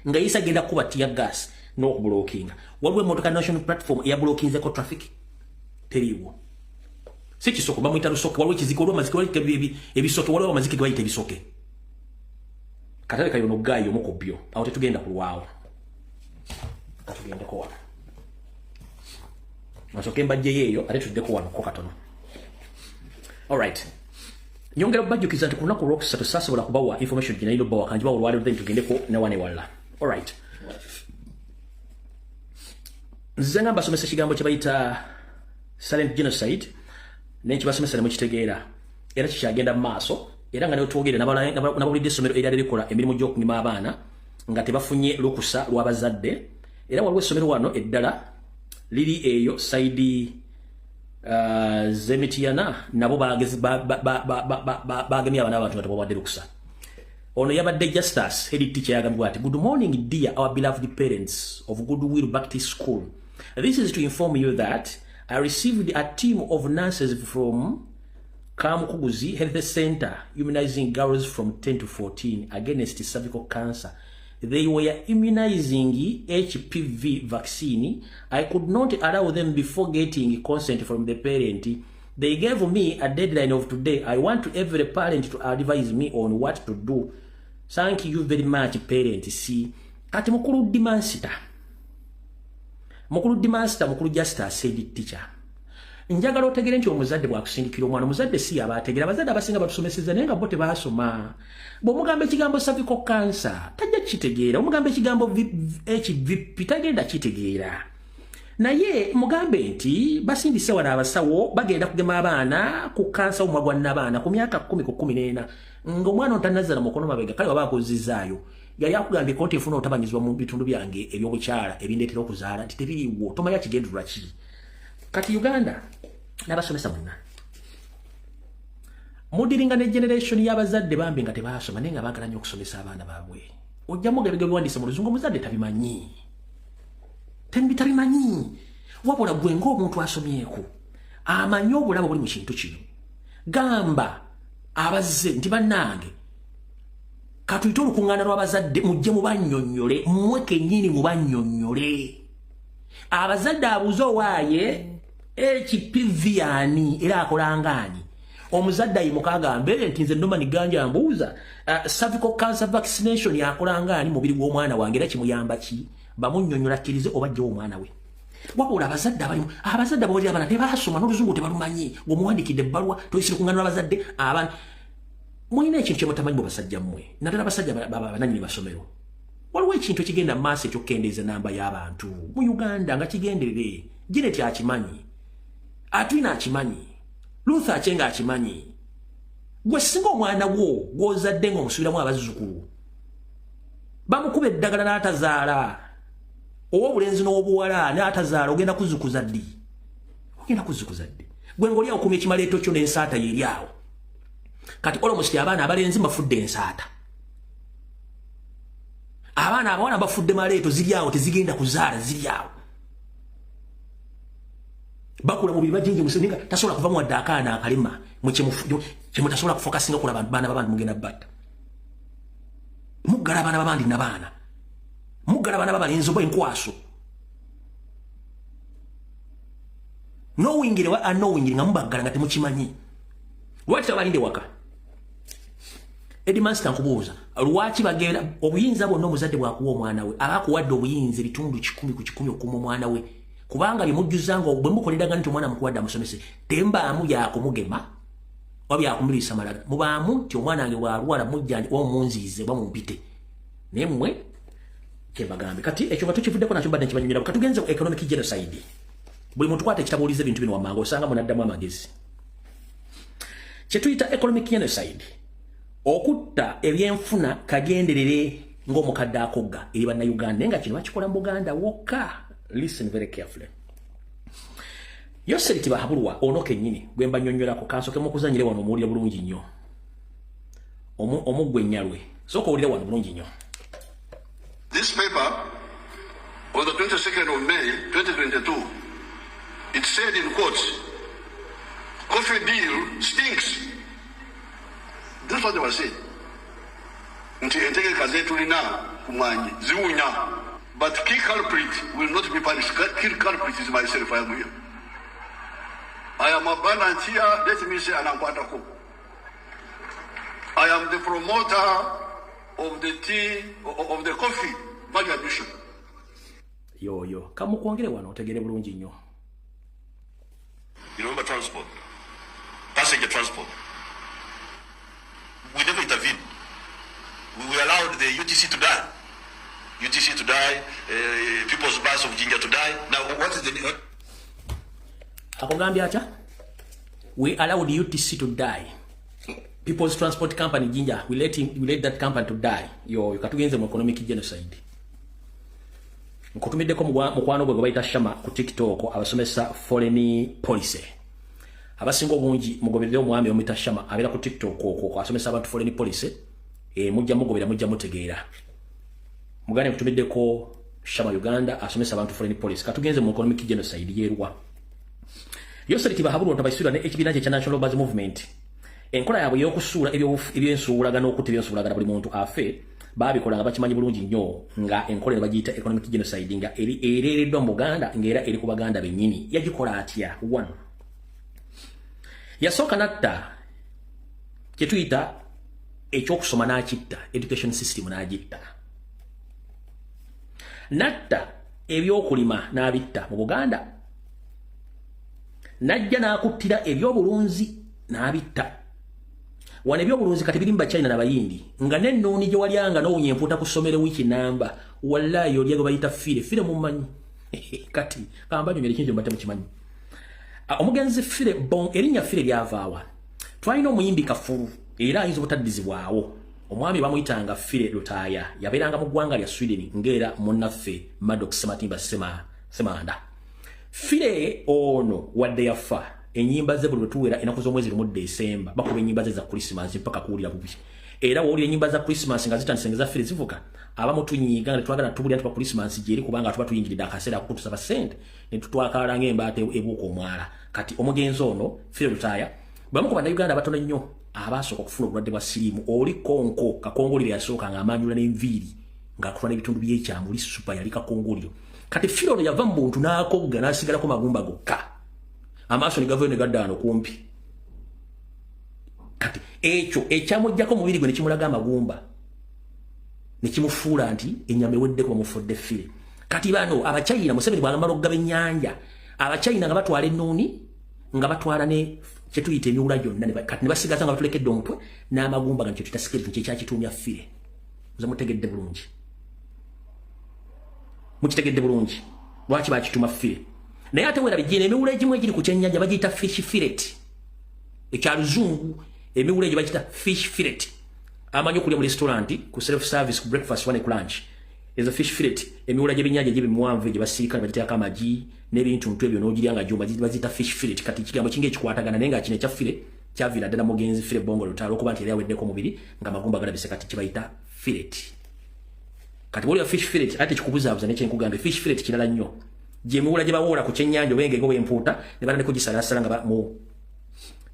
nga yisa genda kuba tia gas n'okubulookinga waliwo emmotoka national platform eyabulookinzeko traffic teriiwo si Kisoko bamuyita Lusoke waliwo ekizike waliwo amazike waliwo ebisoke waliwo amazike ge bayita ebisoke katale kayono gaayo omu ku byo awo tetugenda kulwawo katugendeko wano masoke mbajjeyo eyo ate tuddeko wano ko katono. Alright, nyongera bajjukiza nti ku lunaku olwokusatu saasobola kubawa information ginairo bawa kanjiba olwaliro then tugendeko ne wane walla. Alright, nze nga mbasomesa ekigambo kye bayita silent genocide nekibasomesa ne mukitegeera era kikyagenda mu maaso era nga netwogere nabawulidde essomero eryali likola emirimu gy'okulima abaana nga tebafunye lukusa lw'abazadde era waliwo essomero wano eddala liri eyo saidi Zemitiyana nabo bagemye abaana abantu nga tebawadde lukusa. Ono yabadde Justus head teacher yagambye ati good morning dear our beloved parents of Goodwill Baptist School. This is to inform you that I received a team of nurses from Kamukuguzi Health Center immunizing girls from 10 to 14 against cervical cancer. They were immunizing HPV vaccine. I could not allow them before getting consent from the parent. They gave me a deadline of today. I want every parent to advise me on what to do. Thank you very much, parents. See, kati mukulu dimansita. mukulu dimaster mukulu justice said teacher njagala otegere nti omuzadde bwakusindikira omwana omuzadde si abategera abazadde abasinga batusomeseza naye nga bo tebasoma bw'omugamba ekigambo cervical cancer tajja kitegeera omugamba ekigambo HVP tagenda kitegeera naye mugambe nti basindise wano abasawo bagenda kugema abaana ku kansa omwa gwa n'abaana ku myaka 10 ku 14 ng'omwana otanazala mukono mabega kale waba akozizaayo yali akugambye konti efuna otabanyizibwa mu bitundu byange ebyobukyala ebindeetera okuzaala nti tebiriiwo tomanya kigendulwa ki kati Uganda n'abasomesa bonna mudiringa ne generation y'abazadde bambi nga tebasoma naye nga baagala nnyo okusomesa abaana baabwe ojjamu ebigabo biwandiise mu luzungu omuzadde tabimanyi tabimanyi wabula gwe ng'omuntu asomyeku amanyi obulabo buli mu kintu kino gamba abazze nti bannange katuyite olukuŋŋaana lw'abazadde mujje mubannyonnyole mmwe kennyini mubannyonnyole abazadde abuuze owaaye HPV ani era akolangaani omuzadde ayimuka agambe nti nze Norman Ganja mbuuza cervical cancer vaccination yakolangaani mubiri gw'omwana wange era kimuyamba ki bamunnyonnyola akkirize oba ajjewo omwana we wabula abazadde abalimu abazadde abawulira abaana tebasoma n'oluzungu tebalumanyi ng'omuwandikidde ebbaluwa toyisire kuŋŋaana lw'abazadde abaana mulina ekintu kye mutamanyi mu basajja mmwe naddala abasajja bananyini basomero waliwo ekintu ekigenda mu maaso ekyokkendeeza namba y'abantu mu Uganda nga kigenderere Janet akimanyi Atwina akimanyi Luther Achenga akimanyi gwe singa omwana wo gw'ozadde ng'omusubiramu abazzukulu bamukuba eddagala n'atazaala ow'obulenzi n'obuwala n'atazaala ogenda kuzukuza ddi gwe ng'oli awo kumya ekimaleeto kyo n'ensaata y'eri awo kati almost abaana abalenzi bafudde ensaata abaana abawala bafudde maleeto ziri awo tezigenda kuzaala ziri awo bakula mubiri bajinje museninga tasobola kuva mu wadde akaana akalema kyemutasobola kufokasinga kula baana babandi mugenda batta muggala abaana babandi nabaana muggala abaana babalenzi oba enkwaso nowingire wa anowingire nga mubaggala nga temukimanyi lwaki tabalinde waka Edimansi tankubuuza lwaki bagenda obuyinza bwonna omuzadde bwakuwa omwana we abakuwadde obuyinza ebitundu 10 ku 10 okuma omwana we kubanga bimujjuzanga bwe mukoleranga nti omwana mukuwadde amusomese tembaamu yakumugema oba yakumulisa malaga mubaamu nti omwana wange bwalwala mujjani omunziize oba mumpite naye mmwe kyebagambe kati ekyo nga tukivuddeko nakyo mbadde nkibanyumira katugenze ku economic genocide buli muntu kwata ekitabo olize ebintu bino wammanga osanga munaddamu amagezi kyetuyita economic genocide okutta ebyenfuna kagenderere ng'omukadde akogga eri bannayuganda naye nga kino bakikola mu Buganda wokka. Listen very carefully. Yoseri Tibahabulwa ono kennyini gwe mbanyonnyolako kansoke mukuzanyire wano omuwulira bulungi nnyo omuggwe ennyalwe sooka owulire wano bulungi nnyo. This paper on the 22nd of May 2022 it said in quotes coffee deal stinks. That's what they were saying. Nti entegeka zetulina kumwanyi ziwunya. But key culprit will not be punished. Key culprit is myself. I am here. I am abundant here. Let me say, Anamkwatako. I am the promoter of the tea, of the coffee value addition. Yo. Kamukwongere wano otegere bulungi nnyo. You remember transport? Passenger transport. We never intervened. We allowed the UTC to die. People's bus of Jinja to die. Now, what is the... Akogambye atya? We allowed UTC to die. People's Transport Company Jinja, we let that company to die. Yo, katugenze mu economic genocide. Nkutumiddeko mukwano gwe bayita Shama ku TikTok abasomesa foreign policy. Abasinga obungi mugoberere omwami omuyita Shama abeera ku TikTok okwo asomesa abantu foreign policy. Mujja mugobera mujja mutegeera. Mugane kutumiddeko Shama Uganda asomesa abantu foreign policy katugenze mu economic genocide yerwa. Yoseri Tibahabulwa tabaisura ne ekibiina kya National Base Movement enkola yaabwe y'okusuula ebyensuulagana okutte ebyensuulagana buli muntu afe babikola nga bakimanyi bulungi nnyo nga enkola ne bagiyita economic genocide nga ereereddwa mu Buganda ng'era eri ku Baganda bennyini. Yagikola atya? 1 yasooka natta kye tuyita ekyokusoma n'akitta education system n'agitta natta ebyokulima n'abitta mu Buganda. Najja n'akuttira ebyobulunzi n'abitta. Wane ebyobulunzi kati birimba China n'abayindi. Nga nennooni gye walyanga n'owunya empuuta ku ssomero wiki namba. Wallahi oli yago bayita fire mu mmanyi. Kati kamba nyongera ekintu mbate mu kimanyi. Omugenzi fire bon erinnya fire lyavaawa. Twalina omuyimbi Kafulu era ayinza obutaddizibwawo. Omwami bamuyitanga Fire Lutaaya yabeeranga mu ggwanga lya Sweden ng'era munnaffe Maddox Sematimba Semanda. Fire ono wadde yafa ennyimba ze buli lwetuwera ennaku z'omwezi lumu Desemba bakuba ennyimba ze za Christmas mpaka kuwulira bubi. Era wawulira ennyimba za Christmas nga zitandise za Fire zivuga abamu tunyiiga nga twagala tubulira tuba Christmas gyeri kubanga tuba tuyingiridde akaseera akutusaba ssente ne tutwakala ng'embaata ebuuka omwala. Kati omugenzi ono Fire Lutaaya bamu ku bannayuganda batono nnyo abasooka okufuna obulwadde bwa siriimu oli konko kakongoliro yasooka ng'amaanyula n'enviiri ng'akutwa n'ebitundu by'ekyamuli supa yali kakongoliro. Kati Fire ono yava mu buntu n'akogga n'asigalako magumba gokka amaaso ne gavayo ne gaddaano kumpi. Kati ekyo ekyamuggyako omubiri gwe ne kimulaga amagumba ne kimufuula nti ennyama ewedde kuba mufudde Fire. Kati bano Abachina Museveni bw'amala okugaba ennyanja Abachina nga batwala ennuuni nga batwala ne kyetuyita emiwula gyonna kati ne basigaza nga batulekedde omutwe n'amagumba nga kyetuyita skeleton kyekyakituumya Fire. Muze mutegedde bulungi. Mukitegedde bulungi. Lwaki bakituuma Fire? Naye ate weera bijjina emiwula egimu egiri ku kyennyanja bagiyita fish fillet. Ekyaluzungu emiwula egyo bagiyita fish fillet. Amanyi okulya mu restaurant ku self service ku breakfast one ku lunch. Ezo fish fillet emiwula gy'ebyennyanja gy'emiwanvu gye basiika ne bagiteekako amagi n'ebintu ebyo n'ogiryanga gyomba baziyita fish fillet. Kati kigambo kinga ekikwatagana naye nga kino ekya Fire kyaviira ddala mugenzi Fire Bongo Lutaalo okuba nti yali aweddeko omubiri nga magumba galabise kati kibayita fillet. Kati bw'olya fish fillet ate kikubuzaabuza n'ekyenkugambye fish fillet kirala nnyo. Gy'emiwula gye bawoola ku kyennyanja oba engege oba empuuta ne batandika ogisalaasala nga mu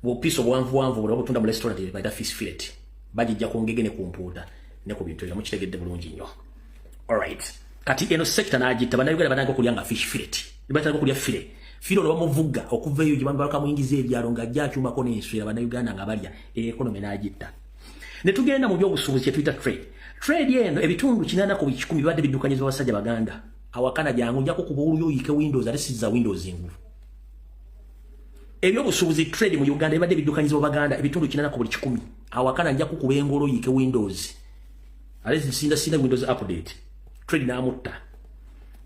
bupiiso buwanvuwanvu buli obutunda mu restaurant bayita fish fillet. Bagijja ku ngege ne ku mpuuta ne ku bintu ebyo mukitegedde bulungi nnyo. Alright. Kati eno sector n'agitta bannayuganda banange okulya nga fish fillet. Ne batandika okulya Fire. Fire ono bamuvuga okuva eyo gye bambi bakamuyingiza ebyalo ng'ajja akyumako n'enswera bannayuganda nga balya economy n'agitta. Ne tugenda mu by'obusuubuzi kye tuyita trade. Trade eno ebitundu 80 ku 100 bibadde biddukanyizibwa abasajja Baganda. Awakana jangu njako kuba oluyo oyike Windows ate sizza Windows engulu. Ebyobusuubuzi trade mu Uganda ebadde biddukanyizibwa Baganda ebitundu 80 ku 100. Awakana njako kuba engolo oyike Windows. Ale sinda Windows update. Trade n'amutta.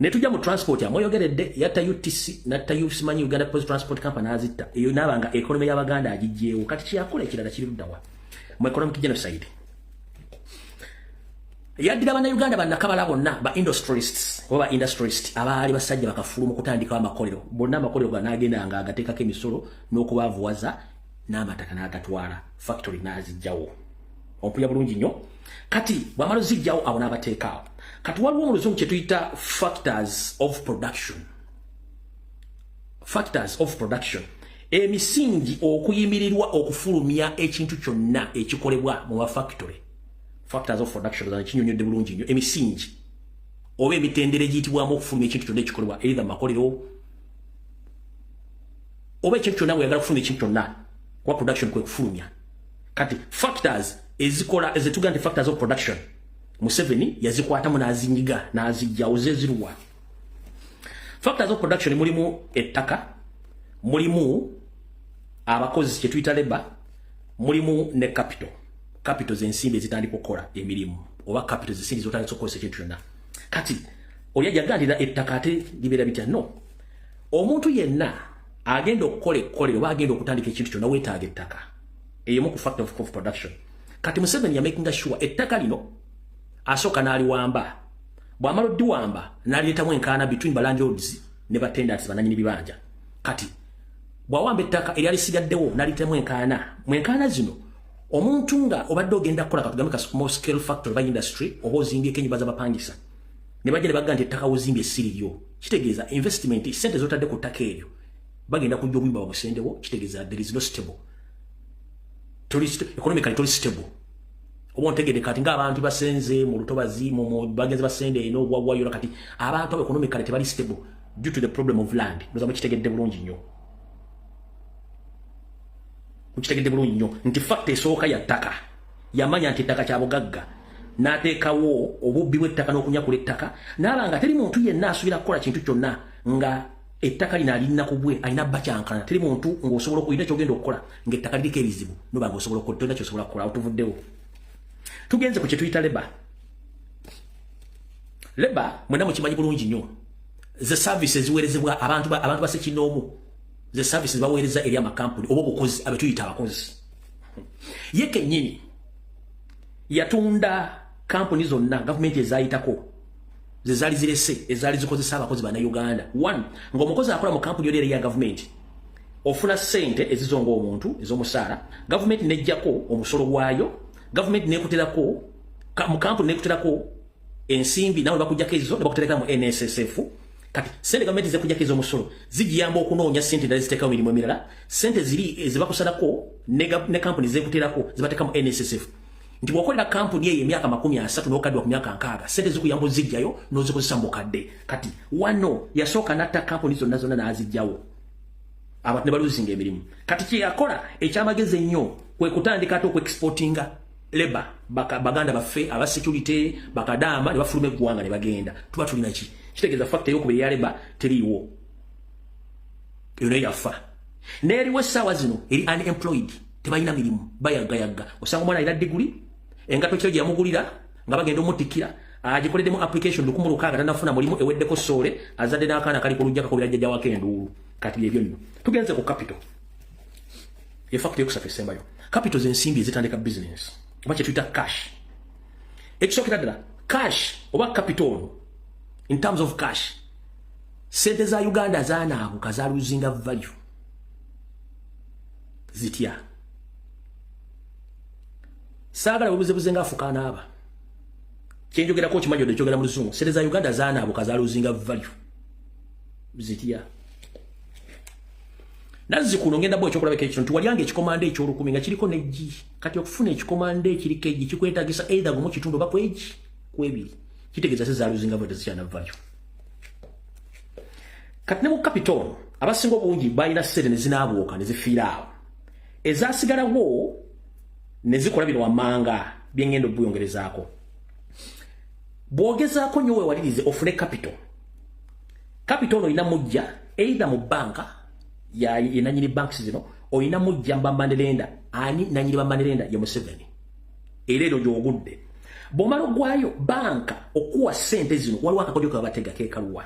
Ne tujja mu transport amweyogeredde yatta UTC natta Usimanyi Uganda Post Transport Company azitta. Eyo nabanga economy y'Abaganda agijjeewo. Kati kyakola ekirala kiri luddawa. Mu economic genocide. Yaddira bannayuganda bannakabala bonna ba industrialists oba industrialist abaali basajja bakafuluma okutandika amakolero bonna amakolero ganaagenda nga agateekako emisolo n'okubaavuwaza n'amataka n'agatwala factory n'azijjawo ompuya bulungi nnyo. Kati bw'amala ozijjawo abo n'abateekaawo. Kati waliwo mu luzungu kye tuyita factors of production. Factors of production emisingi okuyimirirwa okufulumya ekintu kyonna ekikolebwa mu mafactory. Factors of production za kinyonyodde bulungi nnyo emisingi oba emitendera egiyitibwamu okufulumya ekintu kyonna ekikolebwa either makolero oba ekintu kyonna bwe yagala kufulumya ekintu kyonna kuba production kwe kufulumya. Kati factors ezikola ezetuga nti factors of production Museveni yazikwatamu n'azinyiga n'azijjawo zeziruwa. Factors of production mulimu ettaka, mulimu abakozi kye tuyita labor, mulimu ne capital. Capital z'ensimbi ezitandika okukola emirimu oba capital z'ensimbi zotandika okukozesa ekintu kyonna. Kati oli ajagalira ettaka ate libeera bitya? No. Omuntu yenna agenda okukola ekkolero oba agenda okutandika ekintu kyonna weetaaga ettaka. Eyo ku factor of production. Kati Museveni ya making sure ettaka lino asooka n'aliwamba. Bw'amala oddiwamba n'alireetamu enkaana between ba landlords ne ba tenants bananyini bibanja. Kati bw'awamba ettaka eryali sigaddewo n'aliteemu enkaana. Mu enkaana zino omuntu nga obadde ogenda kukola katugambe ka small scale factory by industry oba ozimbyeko ennyumba z'abapangisa ne bajja ne bagamba nti ettaka wozimbye si liryo. Kitegeeza investment ssente z'otadde ku ttaka eryo bagenda kujja obuyimba babusendewo. Kitegeeza there is no stable. Economically toli stable. Oba ontegedde kati ng'abantu basenze mu lutobazi bagenze basende eno wawayola kati abantu abo economically tebali stable due to the problem of land. Ndoza mukitegedde bulungi nnyo. Mukitegedde bulungi nnyo nti fact esooka ya ttaka yamanya nti ettaka kya bugagga n'ateekawo obubbi bw'ettaka n'okunyakula ettaka n'alanga teri muntu yenna asuubira kukola kintu kyonna nga ettaka lino alina ku bwe alina bakyankana teri muntu ng'osobola okuyina kyogenda okukola ng'ettaka liriko ebizibu noba ng'osobola okukola tolina kyosobola kukola awo tuvuddewo tugenze ku kye tuyita leba mwena mukimanyi bulungi nnyo ze services ziweerezebwa abantu basekinoomu ze services baweereza eri amakampuni oba obukozi abetuyita abakozi ye kennyini yatunda kampuni zonna gavumenti ezayitako ze zaali zirese ezaali zikozesa abakozi bana Uganda. One, ng'omukozi akola mu kampuni yoli ya gavumenti ofuna ssente ezizonga omuntu ez'omusaala gavumenti nejjako omusolo gwayo gavumenti nekuterako mu kampuni nekuterako ensimbi nawe bakujjako ezo ne bakutereka mu NSSF kati sente gavumenti zekujjako ez'omusolo zigiyamba okunoonya ssente endala ziteekawo mirimu emirala ssente ziri ezibakusalako ne kampuni zekuterako zibateeka mu NSSF nti bw'okolera kampuni eyo emyaka 30 n'okaddwa ku myaka 6 ssente zikuyamba ozijjayo n'ozikozesa mu bukadde kati wano yasooka n'atta kampuni zonna n'azijjawo abantu ne baluzinga emirimu kati kye yakola ekyamagezi ennyo kwe kutandika ate okweexportinga leba baganda baffe aba security bakadaama ne bafuluma eggwanga ne bagenda tuba tulina ki kitegeeza fakta ey'okubiri ya leba teriiwo eyo naye yafa n'eriwo essaawa zino eri unemployed tebalina mirimu bayagayagga osanga omwana alina diguli engato kyo gyeyamugulira nga bagenda omutikkira agikoleddemu application 16 tanafuna mulimu eweddeko soole azadde n'akaana kali ku lujja kakubira jjajja wako enduulu kati ebyo nno tugenze ku capital ye fakta eyokusatu esembayo capital zensimbi ezitandika business oba kye tuyita cash ekisookera ddala cash oba capital in terms of cash sente za Uganda zaanaabuka zaluzinga value zitya saagala webuzebuze ng'afukaana aba kyenjogerako okimanyi odde kyogera mu luzungu sente za Uganda zaanaabuka zaluzinga value zitya nazzikuno ngenda bwe ekyokulabeka ekyo nti walyanga ekikomanda eky'olukumi nga kiriko neggi kati okufuna ekikomanda ekiriko eggi kikwetagisa either gumu kitundu oba kwegi kwebiri kitegeeza se zaluzinga value tezikyana value kati ne mu capital abasinga obungi balina ssente ne zinaabuuka ne zifiira awo ezasigalawo ne zikola bino wammanga byengendo buyongerezaako bw'ogezaako nnyo weewalirize ofune capital ono olina mujja either mu banka ye nanyini banks zino olina mujja mbambanirenda ani nanyini bambanirenda ye Museveni era ero gy'ogudde bw'omala ogwayo banka okuwa ssente zino waliwo akakodyo ke babatega keekaluwa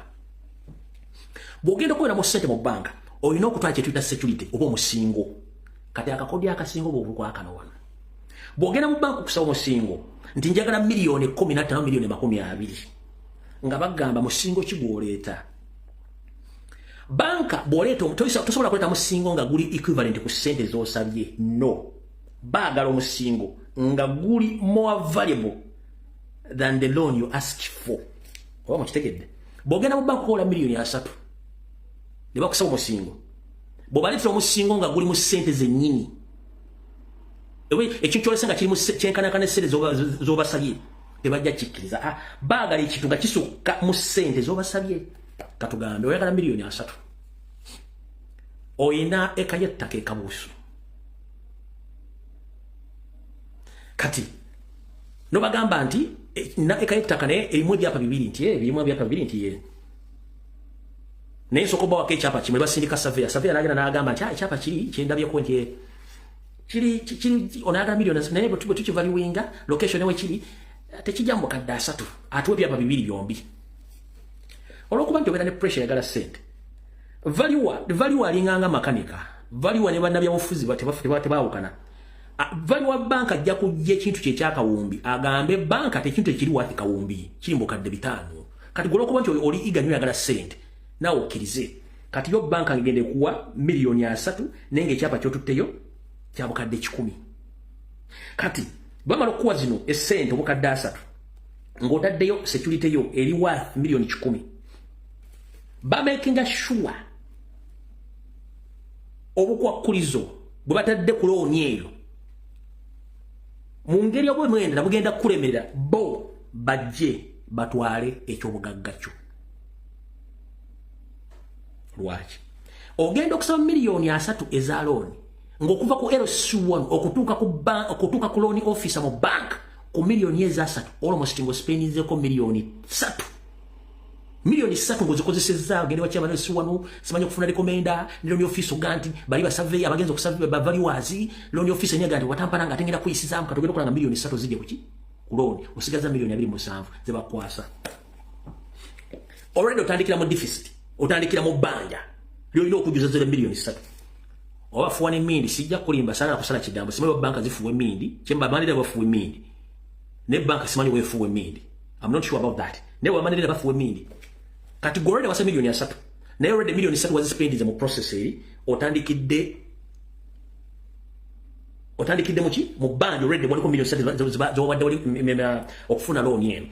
bw'ogenda okubeera mu ssente mu banka olina okutwala kye tuyita security oba omusingo kati akakodyo akasingo bw'obukwakano wano bw'ogenda mu banka okusaba omusingo nti njagala miliyoni 15 miliyoni 20 nga bagamba musingo ki gw'oleeta banka bw'oleeta tosobola kuleeta musingo nga guli equivalent ku ssente z'osabye no baagala omusingo nga guli more valuable than the loan you ask for oba mukitegedde bw'ogenda mu banka okola miliyoni 3 ne bakusaba omusingo bw'obaleetera omusingo nga guli mu ssente zennyini ekyo kyolese nga kiri kyenkanakana essente z'obasabye tebajja kikkiriza baagala ekintu nga kisukka mu ssente z'obasabye katugambe oyagala miliyoni 3 oyina eka y'ettaka ekabuusu kati nobagamba nti eka y'ettaka naye erimu ebyapa bibiri nti ye naye nsooka obawako ekyapa kimwe basindika saveya n'agenda n'agamba nti ekyapa kiri kyendabyeko nti kiri onayagala miliyoni naye bwe tukivaluwinga location ewe kiri tekijja mu bukadde 3 atuwa ebyapa bibiri byombi olwokuba nti obeera ne pressure yagala ssente valuwa alinganga makanika valuwa ne bannabyabufuzi tebaawukana valuwa banka ajja kujja ekintu kye ekyakawumbi agambe banka tekintu ekiri wathi kawumbi kiri mu bukadde 5 kati gwe olwokuba nti oli iga nyo yagala ssente naawe okkirize kati yo banka ngegende kuwa miliyoni 3 naye ng'ekyapa kyotutteyo kya bukadde 10 kati bamala okuwa zino essente obukadde 3 ng'otaddeyo security yo eri worth miliyoni 10 bamakinga sure obukwakkulizo bwe batadde ku looni eyo mu ngeri obwemwenda bugenda kulemerera bo bajje batwale ekyobugagga kyo lwaki ogenda okusaba miliyoni 3 eza looni ng'okuva ku LC1 okutuuka ku looni officer mu bank ku milioni ezasatu almost ngo spendinzeko milioni 3 milioni 3 ngozikozesezza agende wakyaba ne suwanu simanya kufuna rekomenda loan office oganti bali ba survey abagenzo ku survey ba valuers loan office ne ganti watampana nga tengera kuyisizamu katogera kulanga milioni 3 zije kuki kuloni usigaza milioni 2.7 zeba kwasa already otandikira mu deficit otandikira mu banja lyo okujuza zile milioni 3 oba fuwane mindi sijja kulimba sana kusala kigambo simanyi banka zifuwe mindi chemba manira bafuwe mindi ne banka simanyi wefuwe mindi I'm not sure about that ne wa manira bafuwe mindi category wasa milioni 3 na already milioni 3 wazispendi za mu process eri otandikide muki mu band already waliko milioni 3 zo wadde wali okufuna loan yenu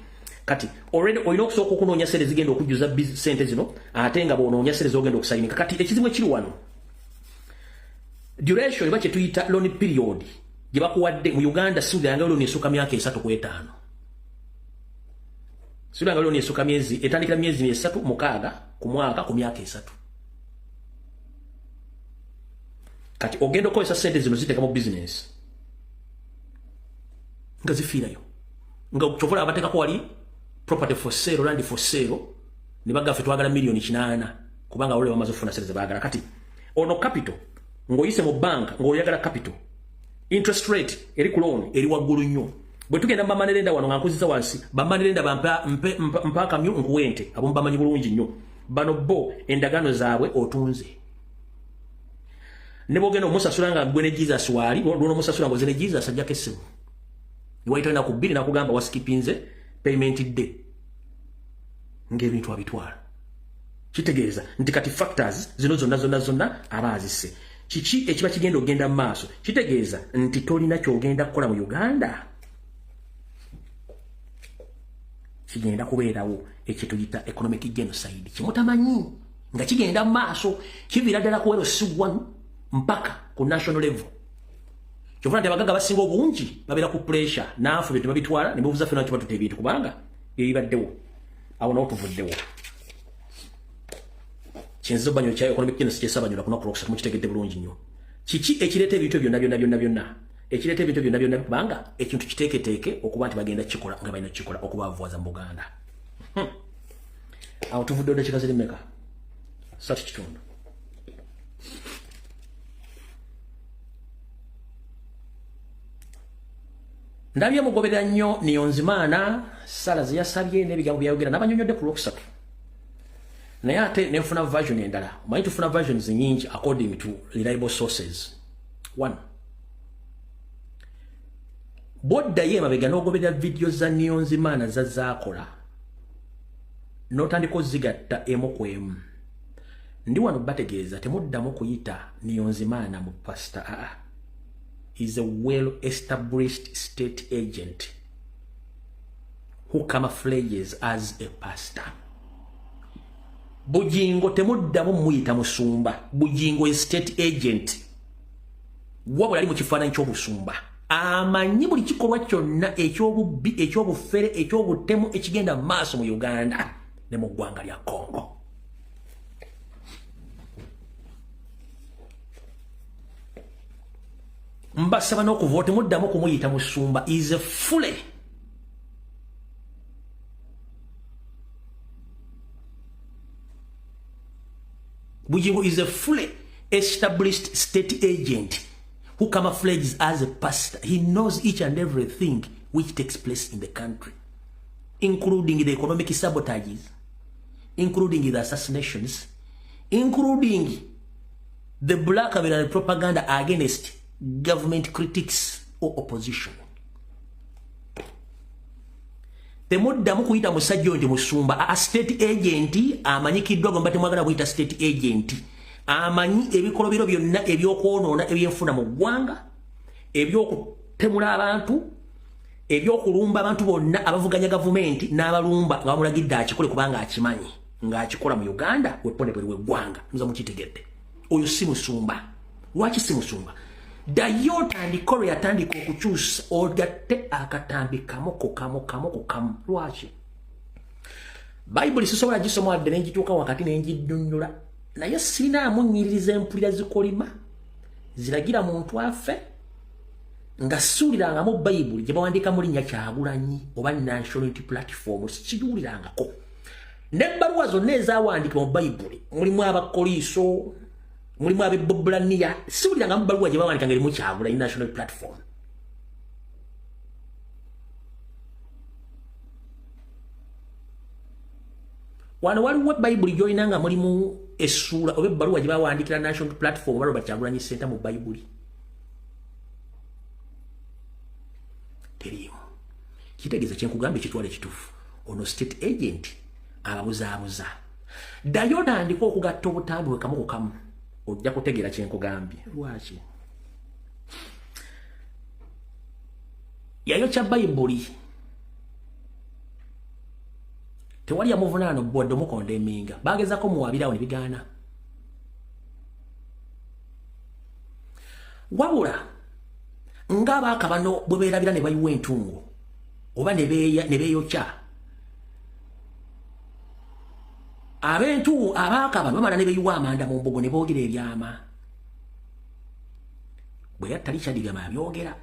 kati already oyina okusoka okunonya sere zigenda okujuza sente zino ate nga bononya sere zogenda okusayinika kati ekizibu ekiri wano duration ibache tuyita loan period giba kuwadde mu Uganda sudi yanga loan esuka myaka 3 ku 5 sudi yanga loan esuka myezi etandikira myezi 3 mukaaga ku mwaka ku myaka 3 kati ogendo ko esa sente zino ziteka mu business ngazi firayo nga kuchovola abateka ko wali property for sale land for sale nibaga fetwagala milioni 8 kubanga wale bamaze kufuna sente bagala kati ono capital ngoyise mu bank ngoyagala capital interest rate eri ku loan eri wagulu nnyo bwe tugenda bamanelenda wano ngankuziza wansi bamanelenda mpaka myu nkuwente abo mbamanyi bulungi nnyo bano bo endagano zaabwe otunze nebo geno musasula nga gwene Jesus wali luno musasula ngo zene Jesus ajja kesimu niwaita na kubiri na kugamba waskipinze payment day ng'ebintu abitwala kitegeeza nti kati factors zino zonna abazise kiki ekiba kigenda ogenda maaso kitegeeza nti tolina kyogenda kukola mu Uganda kigenda kubeerawo ekituyita economic genocide kimutamanyi nga kigenda maaso kivira ddala kuwero C1 mpaka ku national level kyovula nti abagaga basinga obungi babeera ku pressure naafu bye tebabitwala ne babuuza fena kiba tutebintu kubanga ebibaddewo awo nawo tuvuddewo kinzizo banyo kya economic genocide kyesabanyula kuna kulokusa mukitegedde bulungi nnyo kiki ekireeta ebintu byonna ekireeta ebintu byonna kubanga ekintu kiteeketeeke okuba nti bagenda kikola nga balina kikola okubavuwaza mu Buganda awo tuvudde oddakika ziri mmeka 3 ndabye mugoberera nnyo Niyonzimana sala ziyasabye n'ebigambo byayogera n'abanyonyodde ku lwokusatu naye ate nenfuna version endala omanyi tufuna versions nyingi according to reliable sources 1 bodda ye mabega n'ogoberera video za Niyonzimana zazaakola n'otandika ozigatta emu ku emu ndi wano bategeeza temuddamu kuyita Niyonzimana mu pastor is a well-established state agent who camouflages as a pastor. Bujingo temuddamu muyita musumba. Bujingo is state agent. Wabula ali mu kifaananyi ky'obusumba. Amanyi buli kikolwa kyonna eky'obubbi, eky'obufere, eky'obutemu ekigenda maaso mu Uganda ne mu ggwanga lya Congo. Mbasaba n'okuvoota muddamu kumuyita musumba is a fully Bujingo is a fully established state agent who camouflages as a pastor. He knows each and everything which takes place in the country, including the economic sabotages, including the assassinations, including the black and propaganda against government critics or opposition. Temuddamu kuyita musajja nti musumba a state agent amanyikiddwa gomba temwagala kuyita state agent amanyi ebikolobero byonna ebyokwonoona ebyenfuna mu ggwanga ebyokutemula abantu ebyokulumba abantu bonna abavuganya gavumenti n'abalumba nga bamulagidde akikole kubanga akimanyi ng'akikola mu Uganda weponebweri w'eggwanga muza mukitegedde oyo si musumba. Lwaki si musumba? Dayota andikore yatandika okukyusa ogatte akatambi kamu. Lwaki? Bible sisobola gisoma wadde n'engituuka wakati n'engiddunnyula naye sirina amunnyiririza empulira zikolima ziragira muntu affe nga suuliranga mu Bible gye bawandika mu linnya Kyagulanyi oba National Unity Platform sikiwulirangako n'ebbaluwa zonna ezaawandikibwa mu Bible mulimu abakoliiso mulimu ab'Ebbulaniya siwuliranga mu bbaluwa gye bawandika ng'erimu Kyagulanyi National Platform. Wano waliwo Bible gy'olina nga mulimu essuula oba ebbaluwa gye bawandikira National Platform oba Robert Kyagulanyi Center mu Bible. Terimu. Kitegeeza kyenkugambye kitwale kituufu. Ono state agent ababuzaabuza. Ddayo otandika okugatta obutambi bwe kamu ku kamu. Ojja kutegeera kyenkugambye. Lwaki? Yayokya Bible. Tewali yamuvunaano bwadde omukonda eminga. Bagezaako muwabirawo ne bigaana. Wabula ng'abaaka bano bwe beerabira ne bayiwa entungo oba ne beeyokya. Abaaka bano bamala ne beeyiwa amanda mu mbogo ne boogera ebyama. Bwe yatta Richard Gama abyogera.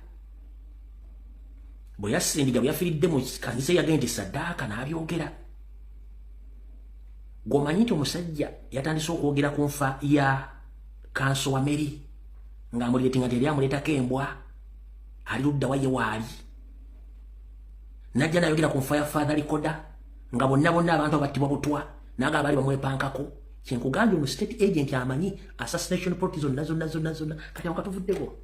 Bwe yasindiga bwe yafiiridde mu kanisa eyagenda Saddaaka n'abyogera. Gwomanyi nti omusajja yatandise okwogera ku nfa ya Kanso wa Mary ng'amuleetinga nti yali amuleetako embwa ali ludda wa ye waali. Najja n'ayogera ku nfa ya Father Likoda nga bonna abantu abattibwa butwa naga baali bamwepankako. Kyenkugambye ono state agent amanyi assassination plot zonna kati awo katuvuddeko.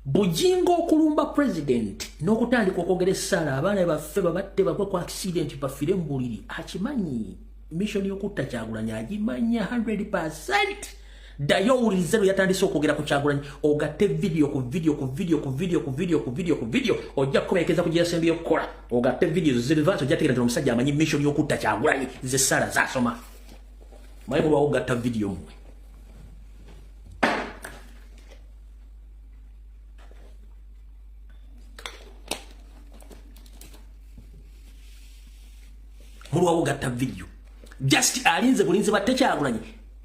Bujingo okulumba president n'okutandika okwogera essaala abaana baffe babatte bagwe ku accident bafire mu buliri akimanyi. Mission y'okutta Kyagulanyi agimanya 100%. Ddayo owulirize lwe yatandise okwogera ku Kyagulanyi ogatte video ojja kukomekereza ku gye yasembi okukola ogatte video zirivansi ojja tegeera nti omusajja amanyi mission y'okutta Kyagulanyi z'essaala zaasoma. Maye mulwawo ogatta video mmwe. Mulwawo gatta video. Just alinze bulinze batte Kyagulanyi.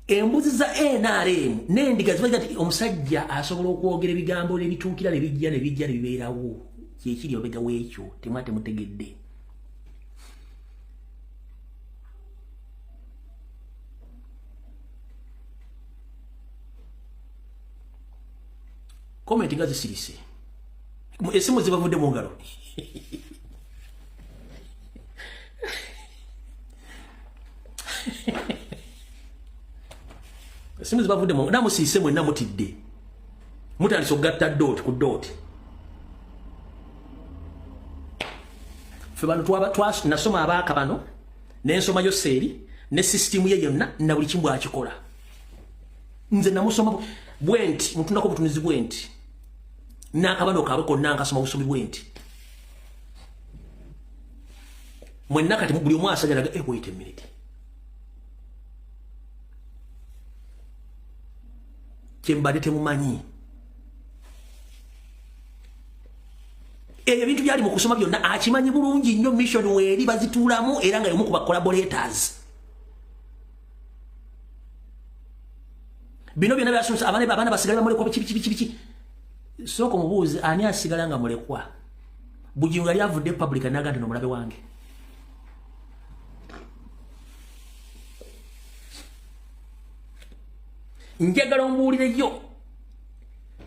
Embuzi za NRM n'endiga zibaga nti omusajja asobola okwogera ebigambo nebituukira ne bijja ne bibeerawo. Kyekiri obega w'ekyo temwate mutegedde. Comment nga zisirise. Esimu zibavudde mu ngalo. Simu zibavudde mu namusiise mwenna mutidde. Mutandise okugatta dot ku dot. Ffe bano nasoma abaaka bano n'ensoma Yoseeri ne system ye yonna na buli kimu akikola. Nze namusoma bwenti mutunako butunuzi bwenti. N'akabano kaabwe konna nkasoma busomi bwenti. Mwenna kati buli omu asajalaga wait a minute. Kyembadde temumanyi. Ebintu byali mu kusoma byonna akimanyi bulungi nnyo mission weeri bazituulamu era nga y'omu ku collaborators. Bino byonna byasomesa abaana basigale bamulekwa biki. Sooka mubuuze ani asigala nga mulekwa. Bujingo yali avudde public n'aga nti n'omulabe wange. Njagala ombuulireyo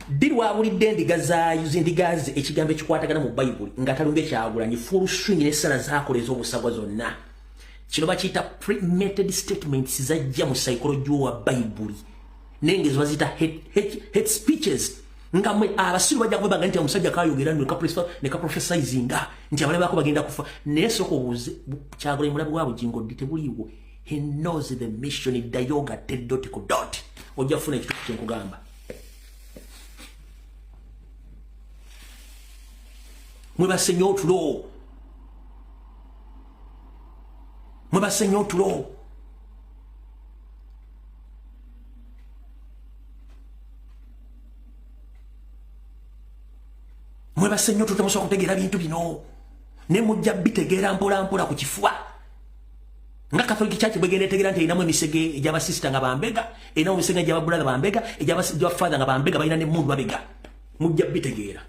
diri wabulidde endiga ze ekigambo ekikwatagana mu Bible nga talumbye Kyagulanyi full swing n'essala zaakola ez'obusagwa zonna. Kino bakiyita premeditated statements zajja mu psychology wa Bible n'engezo bazita hate speeches nga mwe abasiru bajja kubaga nti omusajja kayogera ne ka prophesizing nti abalabe bako bagenda kufa naye soko obuuze Kyagulanyi mulabe wa Bujingo ddi tebuliiwo. He knows the mission dayoga dot ku dot. Ojja kufuna ekituufu kyenkugamba. Mwebase nnyo otulo. Mwebase nnyo otulo. Mwebase nnyo tutamusobola kutegeera bintu bino. Ne mujja bitegeera mpola ku kifuba. nga Catholic Church bwegenda etegera nti inamu emisege ejaba sister nga bambega inamu emisege ejaba brother bambega ejaba father nga bambega balina ne mundu babega mujja bitegeera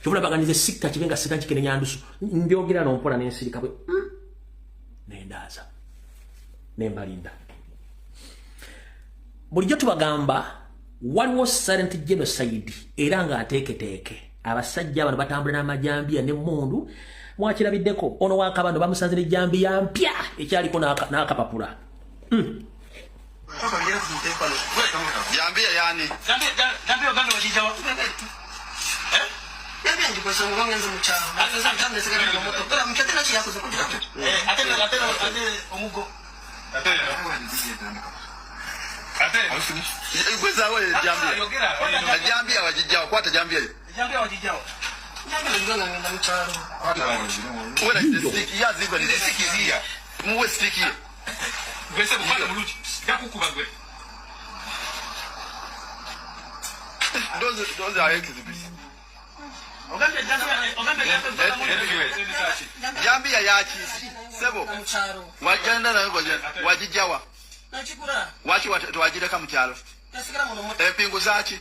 kyobula baganize sikka kibenga sikka kikene nyandusu njogera nompola n'ensirika bwe nendaza nembalinda bulijjo tubagamba waliwo silent genocide era nga ateeketeeke abasajja bano batambula n'amajambiya ne mundu mwakirabiddeko ono wakabando bamusanze n'ejjambiya mpya ekyaliko n'akapapula Jambia yani. Jambia oganda wakijawa. Jambia ndi kwesa ngwange nzo muchalo. Ate sigara na moto. Bora mkatena chi yako zokuja. Ate omugo. Ate. Kwesa wewe Jambia. Jambia wakijawa kwata Jambia. Jambia wakijawa. Jambia ndi ngwana muchalo. Wewe stick ya zigo ni stick zia. Muwe stick ya. Gwese bufana muluchi. Yakukubagwe. Those are exhibits. Jambia yaki sebo wagenda nayo wajijawa wachi twajireka mukyalo empingu zaki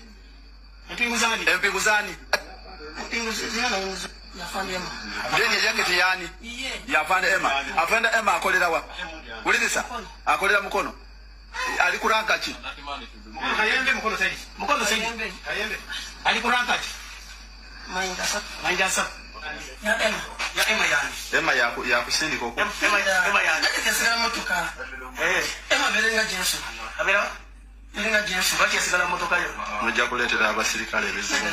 empingu zani Deni jacket yani yafande Emma akolera wa ulirisa akolera mukono alikuranka ki Kayembe mukono saidi Kayembe alikuranka ki Mainda sa ya Emma yani Emma ya kusindika ko Emma yani Kesigala motoka Emma berenga Jesu abera berenga Jesu baki asigala motoka yo mujja kuletera abasirikale bezimu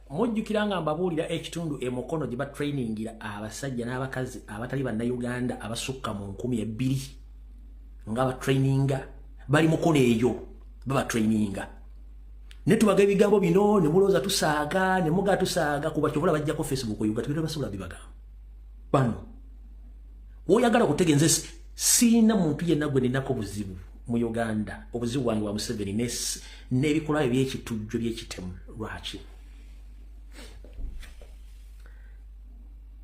mujjukira nga mbabuulira ekitundu emukono gye batrainingira abasajja n'abakazi abatali bannayuganda abasukka mu 200 nga batraininga bali mukono eyo babatraininga ne tubaga ebigambo bino ne mulooza tusaaga ne muga tusaaga kuba kyobula bajjako Facebook oyuga tubira basula bibagamba bano woyagala kutegenze sina muntu yenna gwe ninako buzibu mu Uganda obuzibu wange wa Museveni n'ebikola eby'ekitujjo by'ekitemu lwaki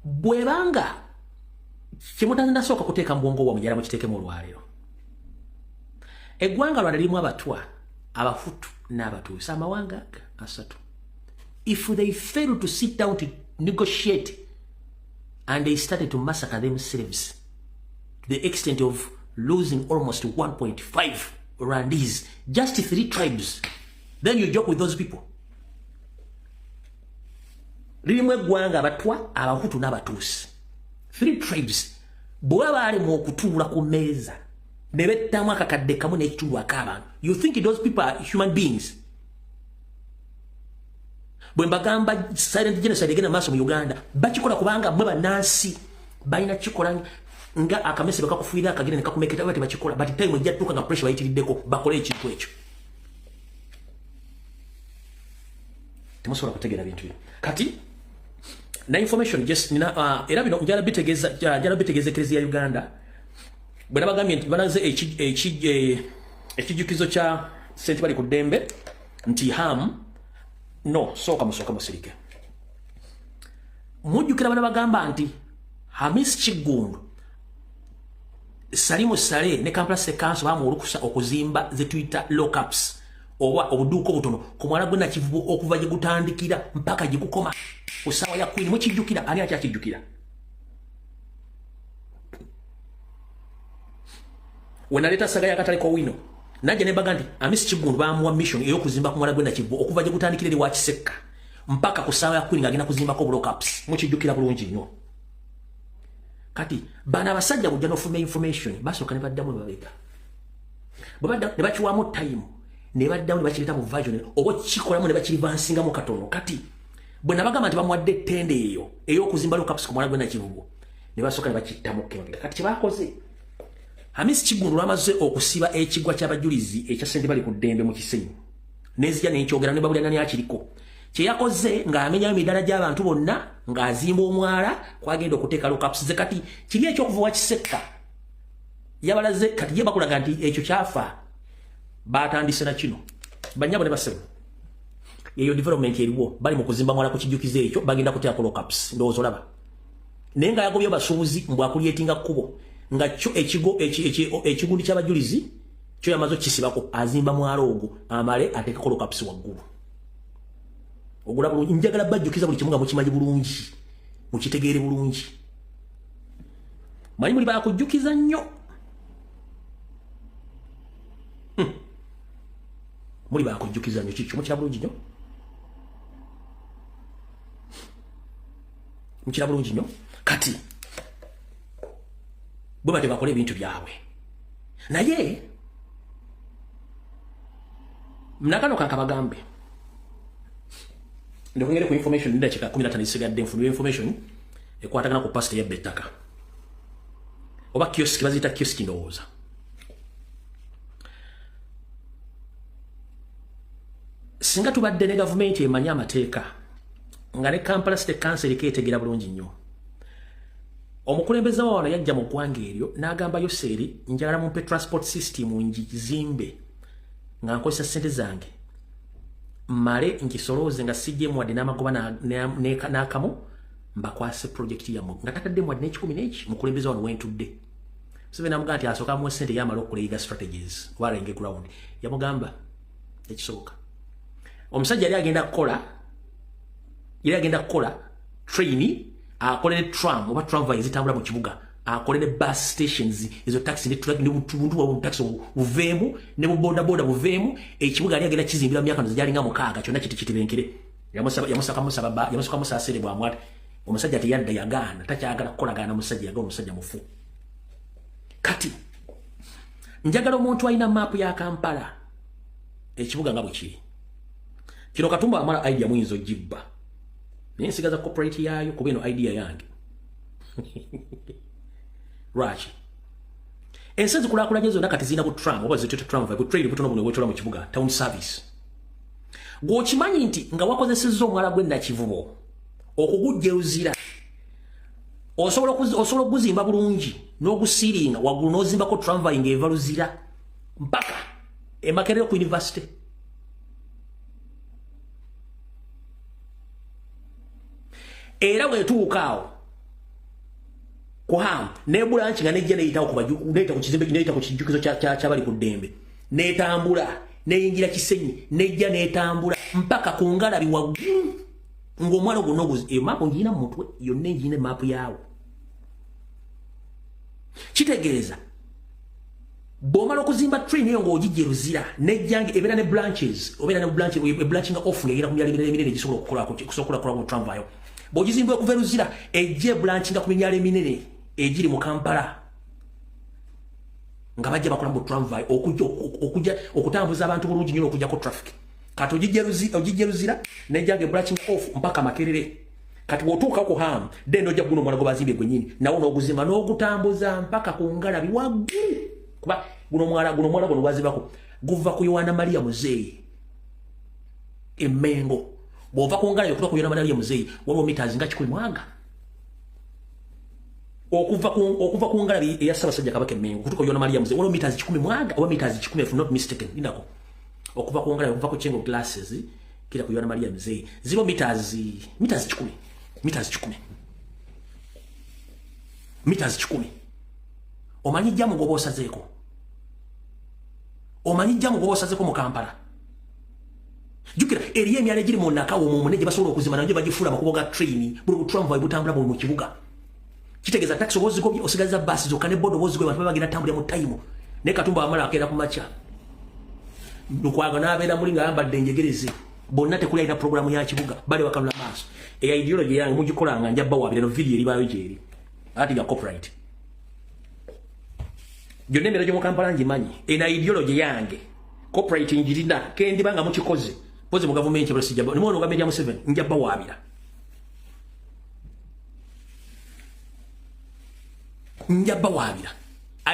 bwebanga kimutanza soka kuteeka mbwongo wa mujala mukiteeke mu lwaliro eggwanga lwali limu abatwa abafutu n'abatuusa amawanga asatu if they fail to sit down to negotiate and they started to massacre themselves to the extent of losing almost 1.5 Rwandese, just 3 tribes, then you joke with those people. Limu eggwanga abatwa abahutu n'abatuusi 3 tribes bwe baali mu okutuula ku mmeeza ne bettamu akakadde kamu n'ekitundu ak'abantu. You think those people are human beings? Bwe mbagamba silent genocide egenda maaso mu Uganda bakikola kubanga mwe bannansi balina kikola nga akamese bakakufiira akagenda ne kakumeketa bati bakikola but time ejja tuuka nga pressure bayitiriddeko bakole ekintu ekyo. Temusobola kutegeera bintu bino kati na information just nina era bino njala bitegeza Eklezia ya Uganda bwe nabagambye nti banaze ekijukizo kya sente bali ku ddembe nti ham no soka musirike mujjukira bana bagamba nti Hamis Kigundu Salimu Sale ne Kampala City Council bamu olukusa okuzimba ze Twitter lockups oba obuduuko butono ku mwana gwe Nakivubo okuva gye gutandikira mpaka gye kukoma usawa ya kwini mukijjukira ani akyakijjukira wenaleta saga yakatale ko wino najja ne baga nti Hamis Kigundu bamuwa mission ey'okuzimba ku mwana gwe Nakivubo okuva gye gutandikira eri wa Kisekka mpaka ku sawa ya kwini ngagenda kuzimba ko lockups mukijjukira bulungi nnyo. Kati bana basajja kujja n'ofuna information basooka ne baddamu ne babega bwe badda ne bakiwamu time ne baddamu ne bakireta mu version oba kikolamu ne bakirivansingamu katono. Kati bwe nabagamba nti bamuwadde ettende eyo ey'okuzimba lockups ku mwana gwe Nakivubo ne basooka ne bakittamu kemabega. Kati kyebakoze Hamis Kigundu amaze okusiba ekigwa ky'abajulizi ekya ssente bali ku ddembe mu Kisenyi n'ezija n'ekyogera ne babulira nani akiriko kyeyakoze ng'amenya emidaala gy'abantu bonna ng'azimba omwala kwagenda okuteeka lockups ze. Kati kiri ekyokuva wa Kisekka yabalaze kati ye bakulaga nti ekyo kyafa batandise na kino banyabo ne basebo eyo development eriwo bali mu kuzimba mwala ku kijjukizo ekyo bagenda kuteeka lockups ndowooza olaba nenga yagobye basuubuzi mbwa kulietinga kubo nga cho ekigundi ky'abajulizi kyo yamazo kisibako azimba mwalo ogwo amale ateke kolo kapisi waggulu ogula bulungi njagala bajjukiza buli kimunga mukimanyi bulungi mukitegeere bulungi manyi muli bakujjukiza nnyo muri bakujjukiza nnyo kiki mukira bulungi nnyo mukira bulungi nnyo kati bwe bate bakole ebintu byabwe naye mnakano kankabagambe ndikungere ku information nda chika 15 isigadde information ekwatagana ku pastor ya betaka oba kioski bazita kioski ndowooza singa tubadde ne government emanya amateeka nga ne Kampala State Council keetegera bulungi nnyo omukulembeze wano yajja mu ggwanga eryo n'agamba Yoseri njagala mumpe transport system njizimbe nga nkozesa ssente zange male nkisolooze nga sijje mwadde n'amagoba n'akamu mbakwase project yammwe nga tatadde mwadde n'ekikumi n'eki mukulembeze wano wentudde Museveni amugamba nti asooka amuwa ssente yamala okuleyiga strategies walenge ground yamugamba ekisoboka omusajja yali agenda kukola train akole ne tram oba tramway zitambula mu kibuga akole ne bus stations ezo taxi ne truck ne buntu wa taxi uveemu ne boda buveemu ekibuga ali agenda kizimbira myaka nzijali nga mukaaga kyonna kitibenkere yamusaka musasere bwa mwate omusajja teyadda yagaana takyagala kukolagana musajja yagala omusajja mufu kati njagala omuntu alina map ya Kampala ekibuga nga bwe kiri kino Katumba amala idea muyinza ogibba naye nsigaza corporate yayo kuba eno idea yange Rachi ensenzi kulaakulanya zonna kati zirina bu tram oba zitete tramway bu train butono buno bwetola mu kibuga town service gw'okimanyi nti nga wakozesezza omwala gw'ennakivubo okugujjeuzira osobola okuguzimba bulungi n'ogusiiringa waggulu n'ozimbako tramway ng'eva luzira mpaka Makerere ku university era bwetuukaawo kuhamu nebulanchi nga nejja neyitawo neyita ku kizimbe neyita ku kijjukizo kyabali ku ddembe netambula neyingira Kisenyi nejja netambula mpaka ku ngalabi waggulu ng'omwana ogwo emapu ngirina mu mutwe yonna engirina emapu yaawo kitegeeza bw'omala okuzimba train eyo ng'ogijja eruzira nejjange ebeera ne branches obeera ne branch nga off ng'egenda ku myala eminene gisobola okukola ku tramway bw'ogizimba okuva eruzira ejje branch nga ku myala eminene egiri mu Kampala nga bajja bakola mu tramway okujja okutambuza abantu bulungi nnyo okujjako traffic kati ogijja eruzira nejjange branch nga off mpaka Makerere kati bw'otuuka ku hamu then ojja guno omwana gwe bazimbye gwennyini nawo n'oguzimba n'ogutambuza mpaka ku ngalabi waggulu kuba guno mwala guno gwazibako guva ku Yohana Maria Muzeeyi Emmengo bw'ova ku ngalabi okutuuka ku Yohana Maria Muzeeyi waliwo meters nga 100 mwanga okuva ku ngalabi eya Ssaabasajja Kabaka Emmengo okutuuka ku Yohana Maria Muzeeyi waliwo meters 10 mwanga oba meters 10 if not mistaken ndako okuva ku ngalabi okuva ku Chengo Glasses kira ku Yohana Maria Muzeeyi zero meters 10 meters 10 omanyi jjamu gwoba osazeeko mu Kampala jukira eriyo emyala egiri mu Nakawo omwo ne gye basobola okuzimba nayo bagifuula amakubo ga train buli tramway butambula mu kibuga kitegeeza taxi obozigobye osigaza basi zokka ne boda obozigobye abantu bagenda tambulira mu time ne Katumba amala akeera ku makya lukwaga n'abeera muli nga ayambadde enjegereze bonna tekuli alina programu ya kibuga bali wakanula maaso eya ideology yange mugikolanga njabba wabira no video eribaayo gyeri ati ya copyright gyonna embeera gy'omu Kampala ngimanyi ena ideology yange copyright njirina kendibanga mukikoze poze mu gavumenti bwe sijja nimwono ga media mu 7 njabba wabira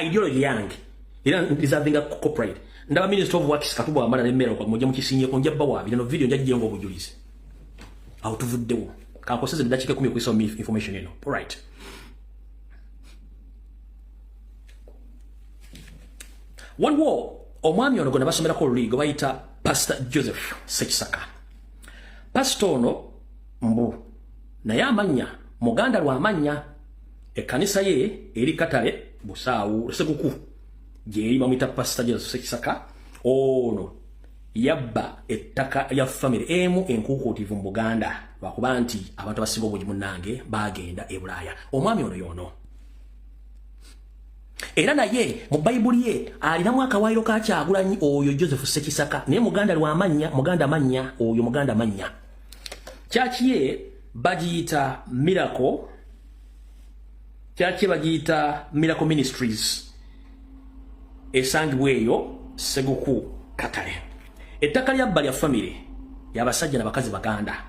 ideology yange era deserving copyright ndaba Minister of Works Katumba amala nemmera kwa mujja mukisinye ko njabba wabira no video njajje ngo obujulizi aho tuvuddewo kankoseze ndakike 10 ku information eno all right one war omwami ono gonna basomera ko ligo bayita Pastor Joseph Sekisaka Pastor ono mbu naye amanya muganda lwa amanya Ekkanisa ye eri Katale Busaawu Sekuku gyeri bamuyita Pastor Joseph Ssekisaka ono yabba ettaka ya family emu enkukuutivu mu Buganda lwakuba nti abantu abasinga obungi munnange bagenda e Bulaaya. Omwami ono yono era naye mu Bayibuli ye alinamu akawaayiro ka Kyagulanyi oyo Joseph Ssekisaka naye Muganda mannya oyo Muganda mannya. Kyaki ye bagiyita Miracle Ministries esangibwa eyo Seguku Katale. Ettaka lyabba lya family y'abasajja n'abakazi Baganda.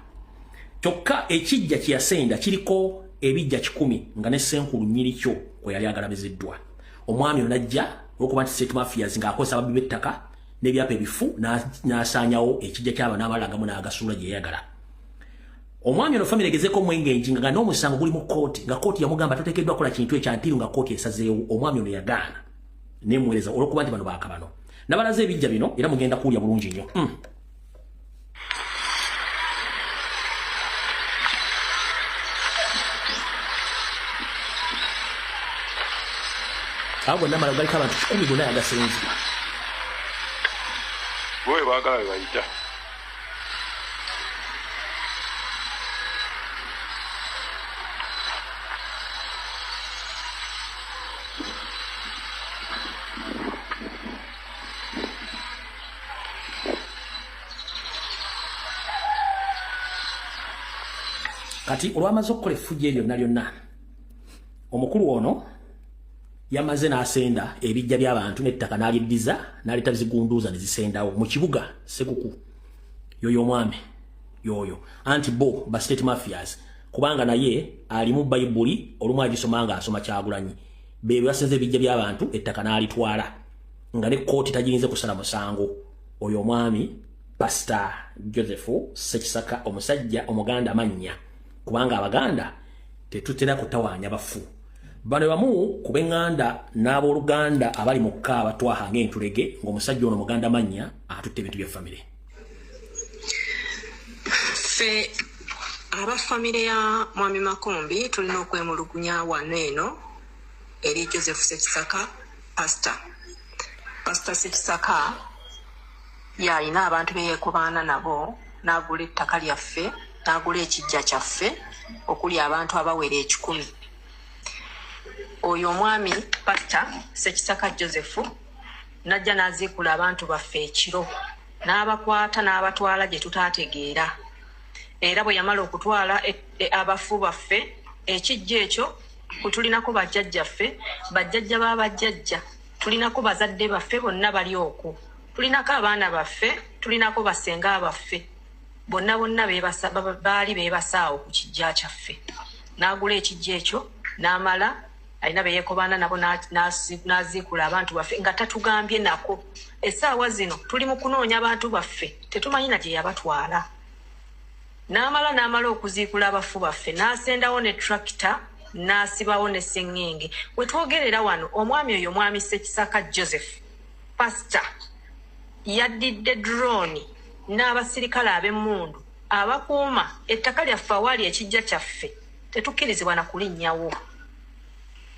Kyokka ekijja kyeyasenda kiriko ebijja 10 nga ne Ssenkulu Nnyirikyo kwe yali agalabiziddwa. Omwami onajja okuba nti State Mafias ng'akozesa ababbi b'ettaka n'ebyapa ebifu n'asaanyawo ekijja ky'aba n'abalagamu n'agasuula gye yayagala. Omwami ono family egezeko omwengenji nga n'omusango guli mu kooti nga kooti yamugamba toteekeddwa kola kintu ekyantiru nga kooti esazeewo. Omwami ono yagaana n'emuweereza olw'okuba nti bano baakabano. Nabalaze ebijja bino era mugenda kuwulya bulungi nnyo. Awo namala galiko abantu 10 gonna yagasinzibwa. Boye baagala be bayita. Kati olwamaze okukola effujjo eryo lyonna omukulu ono yamaze n'asenda ebijja by'abantu n'ettaka n'aliddiza n'aleeta bizigunduuza ne zisendawo mu kibuga Sekuku. Yoyo omwami yoyo anti bo ba State Mafias kubanga naye ali mu Bayibuli olumu agisoma nga asoma Kyagulanyi bebe basenze ebijja by'abantu ettaka n'alitwala nga ne kooti tagiyinze kusala musango. Oyo omwami Pastor Joseph Ssekisaka omusajja Omuganda mannya kubanga Abaganda tetutera kutawaanya bafu. Bano bamu kubenganda n'abooluganda abali mu Kaaba twaha ng'entulege ng'omusajja ono Muganda mannya atutte ebintu bya family. Ffe aba family ya Mwami Makumbi tulina okwemulugunya wano eno eri Joseph Ssekisaka Pastor Ssekisaka yalina abantu be yeekubaana nabo n'agula ettaka lyaffe n'agula ekijja kyaffe okuli abantu abawera 10. Oyo omwami Pastor Ssekisaka Joseph najja n'aziikula abantu baffe ekiro n'abakwata n'abatwala gye tutaategeera. Era bwe yamala okutwala abafu baffe ekijja ekyo kutulinako bajjajjaffe bajjajja b'abajjajja tulinako bazadde baffe bonna bali okwo tulinako abaana baffe tulinako basenga baffe bonna baali beebasaawo ku kijja kyaffe. N'agula ekijja ekyo n'amala alina be yeekobaana nabo n'aziikula abantu baffe nga tatugambye nako. Essaawa zino tuli mu kunoonya abantu baffe tetumanyi na gye yabatwala. N'amala okuziikula abafu baffe n'asendawo ne tractor n'asibawo ne sseŋŋenge. We twogerera wano omwami oyo Mwami Ssekisaka Joseph Pastor yaddidde drone n'abasirikale ab'emmundu abakuuma ettaka lyaffe awaali ekijja kyaffe tetukkirizibwa na kulinnyawo.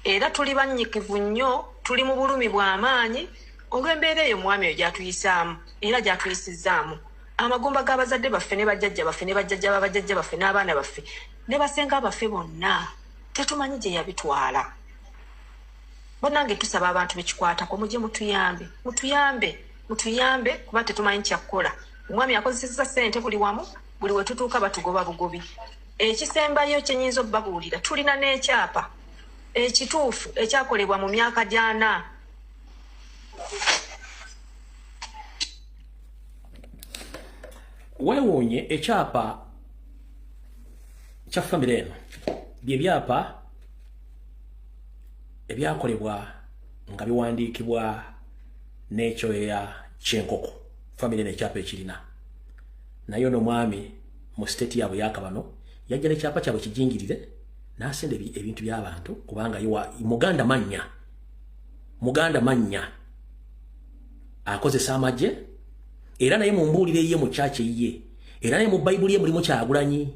Era tuli bannyikivu nnyo tuli mu bulumi bw'amaanyi olw'embeera eyo mwami oyo gy'atuyisaamu era gy'atuyisizaamu. Amagumba g'abazadde baffe ne bajjajja baffe ne bajjajja b'abajjajja baffe n'abaana baffe ne basenga baffe bonna tetumanyi gye yabitwala. Bannange tusaba abantu bekikwatako mujye mutuyambe kuba tetumanyi kyakukola. Omwami akozesezza ssente buli wamu buli we tutuuka batugoba bugobi. Ekisembayo kye nnyinza obbabuulira tulina n'ekyapa ekituufu ekyakolebwa mu myaka gy'ana. Weewuunye ekyapa kya family eno bye byapa ebyakolebwa nga biwandiikibwa n'ekyoya ky'enkoko. Family eno ekyapa ekirina naye ono mwami mu state yaabwe yakabano yajja n'ekyapa kyabwe kijingirire n'asenda ebintu by'abantu kubanga Muganda mannya akozesa amagye era naye mu mbuulire ye mu kyaki ye era naye mu Bayibuli ye mulimu Kyagulanyi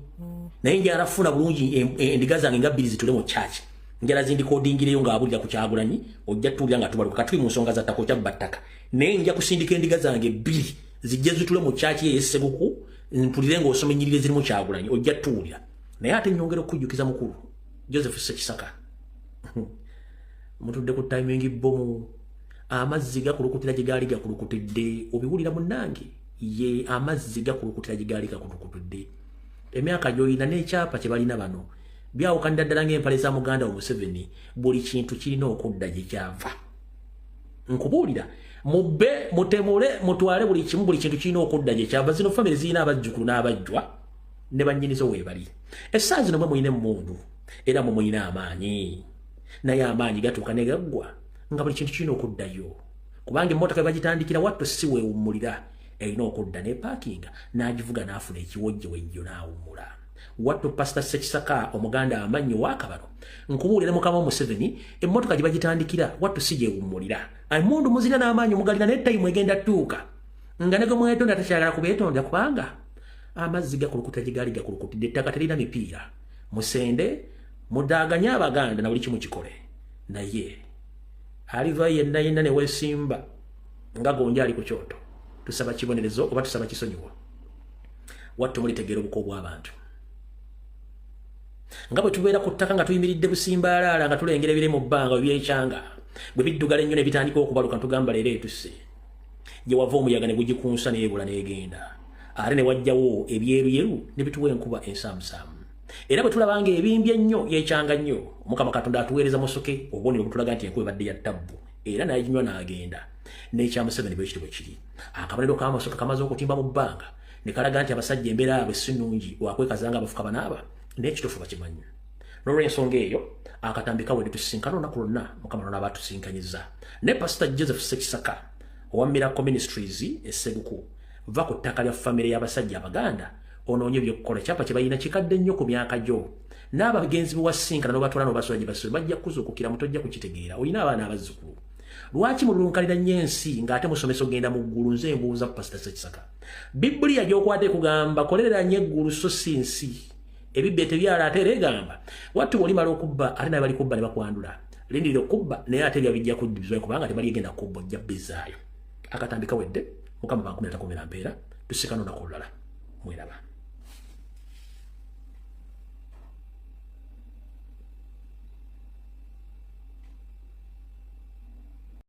naye nje arafuna bulungi endiga zange nga 2 zitule mu kyaki njala zindi kodingireyo ng'abulira ku Kyagulanyi ojja tuulira nga tubaluka katuli mu nsonga za ttaka okya battaka naye nja kusindika endiga zange 2 zijje zitule mu kyaki ey'Esseguku mpulire ng'osoma ennyiriri eziri mu Kyagulanyi ojja tuulira naye ate nyongera okujjukiza mukulu Joseph Ssekisaka mutudde ku timing bomu amazzi gakulukutira gye gaali gakulukutidde obiwulira munnange ye amazzi gakulukutira gye gaali gakulukutidde emyaka gy'olina n'ekyapa kye balina bano byawukanira ddala ng'empale za muganda wo Museveni buli kintu kirina okudda gye kyava nkubuulira mubbe mutemule mutwale buli kintu kirina okudda gye kyava zino famire zirina abajjukulu n'abajjwa ne bannyinizo weebali essaawa zino mwe muyina emmundu era mwe muyina amaanyi naye amaanyi gatuuka ne gaggwa nga buli kintu kirina okuddayo kubanga emmotoka bagitandikira watto si weewummulira erina okudda ne paakinga n'agivuga n'afuna ekiwojjewejjo n'awummula watto Pastor Ssekisaka omuganda amannyo waakabano nkubuulira mukama wa Museveni emmotoka gye bagitandikira watto si gyewummulira emmundu muzira n'amaanyi mugalira n'ettayimu egenda ttuuka nga ne gwe mwetonda takyagala kubeetonda kubanga amazzi gakulukuta gye gaali gakulukutidde ettaka terina mipiira musende mudaaganye abaganda na buli kimu kikole naye aliva yenna ne weesimba nga gonja ali ku kyoto tusaba kibonerezo oba tusaba kisonyiwa watto mulitegeera obuko bw'abantu nga bwe tubeera ku ttaka nga tuyimiridde busimbaalaala nga tulengera ebire mu bbanga ebyekyanga bwe biddugala ennyo ne bitandika okubaluka ntugamba leero etuse gye wava omuyaga ne gugikunsa neebula n'egenda ate ne wajjawo ebyeruyeru ne bituwa enkuba ensaamusaamu era bwe tulabanga ebimbye ennyo yekyanga nnyo Mukama Katonda atuweereza musoke obubonero butulaga nti enkuba ebadde ya ttabbu era n'aginywa n'agenda n'ekya Museveni bwe kitibwe kiri akabonero k'amasoka kamaze okutimba mu bbanga ne kalaga nti abasajja embeera yaabwe si nnungi wakwekazanga abafuka banaaba n'ekituufu bakimanyi n'olw'ensonga eyo akatambi kawedde tusisinkana olunaku lwonna Mukama lwonna abatusinkanyiza ne Pastor Joseph Ssekisaka owa Miracle Ministries Esseguku va ku ttaka lya famire y'abasajja abaganda onoonye byokkola kyapa kye balina kikadde nnyo ku myaka gyo n'abagenzi bewasinkana n'obatwala n'obasula gye basula bajja kuzuukukira mutojja kukitegeera olina abaana abazzukulu lwaki mululunkalira nnyo ensi ng'ate musomesa ogenda mu ggulu nze mbuuza ku Pastor Ssekisaka Bibuliya gy'okwata ekugamba kolerera nnyo eggulu so si nsi ebibbe tebyala ate era egamba wattu bw'olimala okubba ate naye bali kubba ne bakwandula lindirira okubba naye ate byabijja kuddibizibwa kubanga tebali egenda kubba ojja bbizaayo akatambi kawedde Mukama bankumira takumira mpeera tusikana olunaku olulala mweraba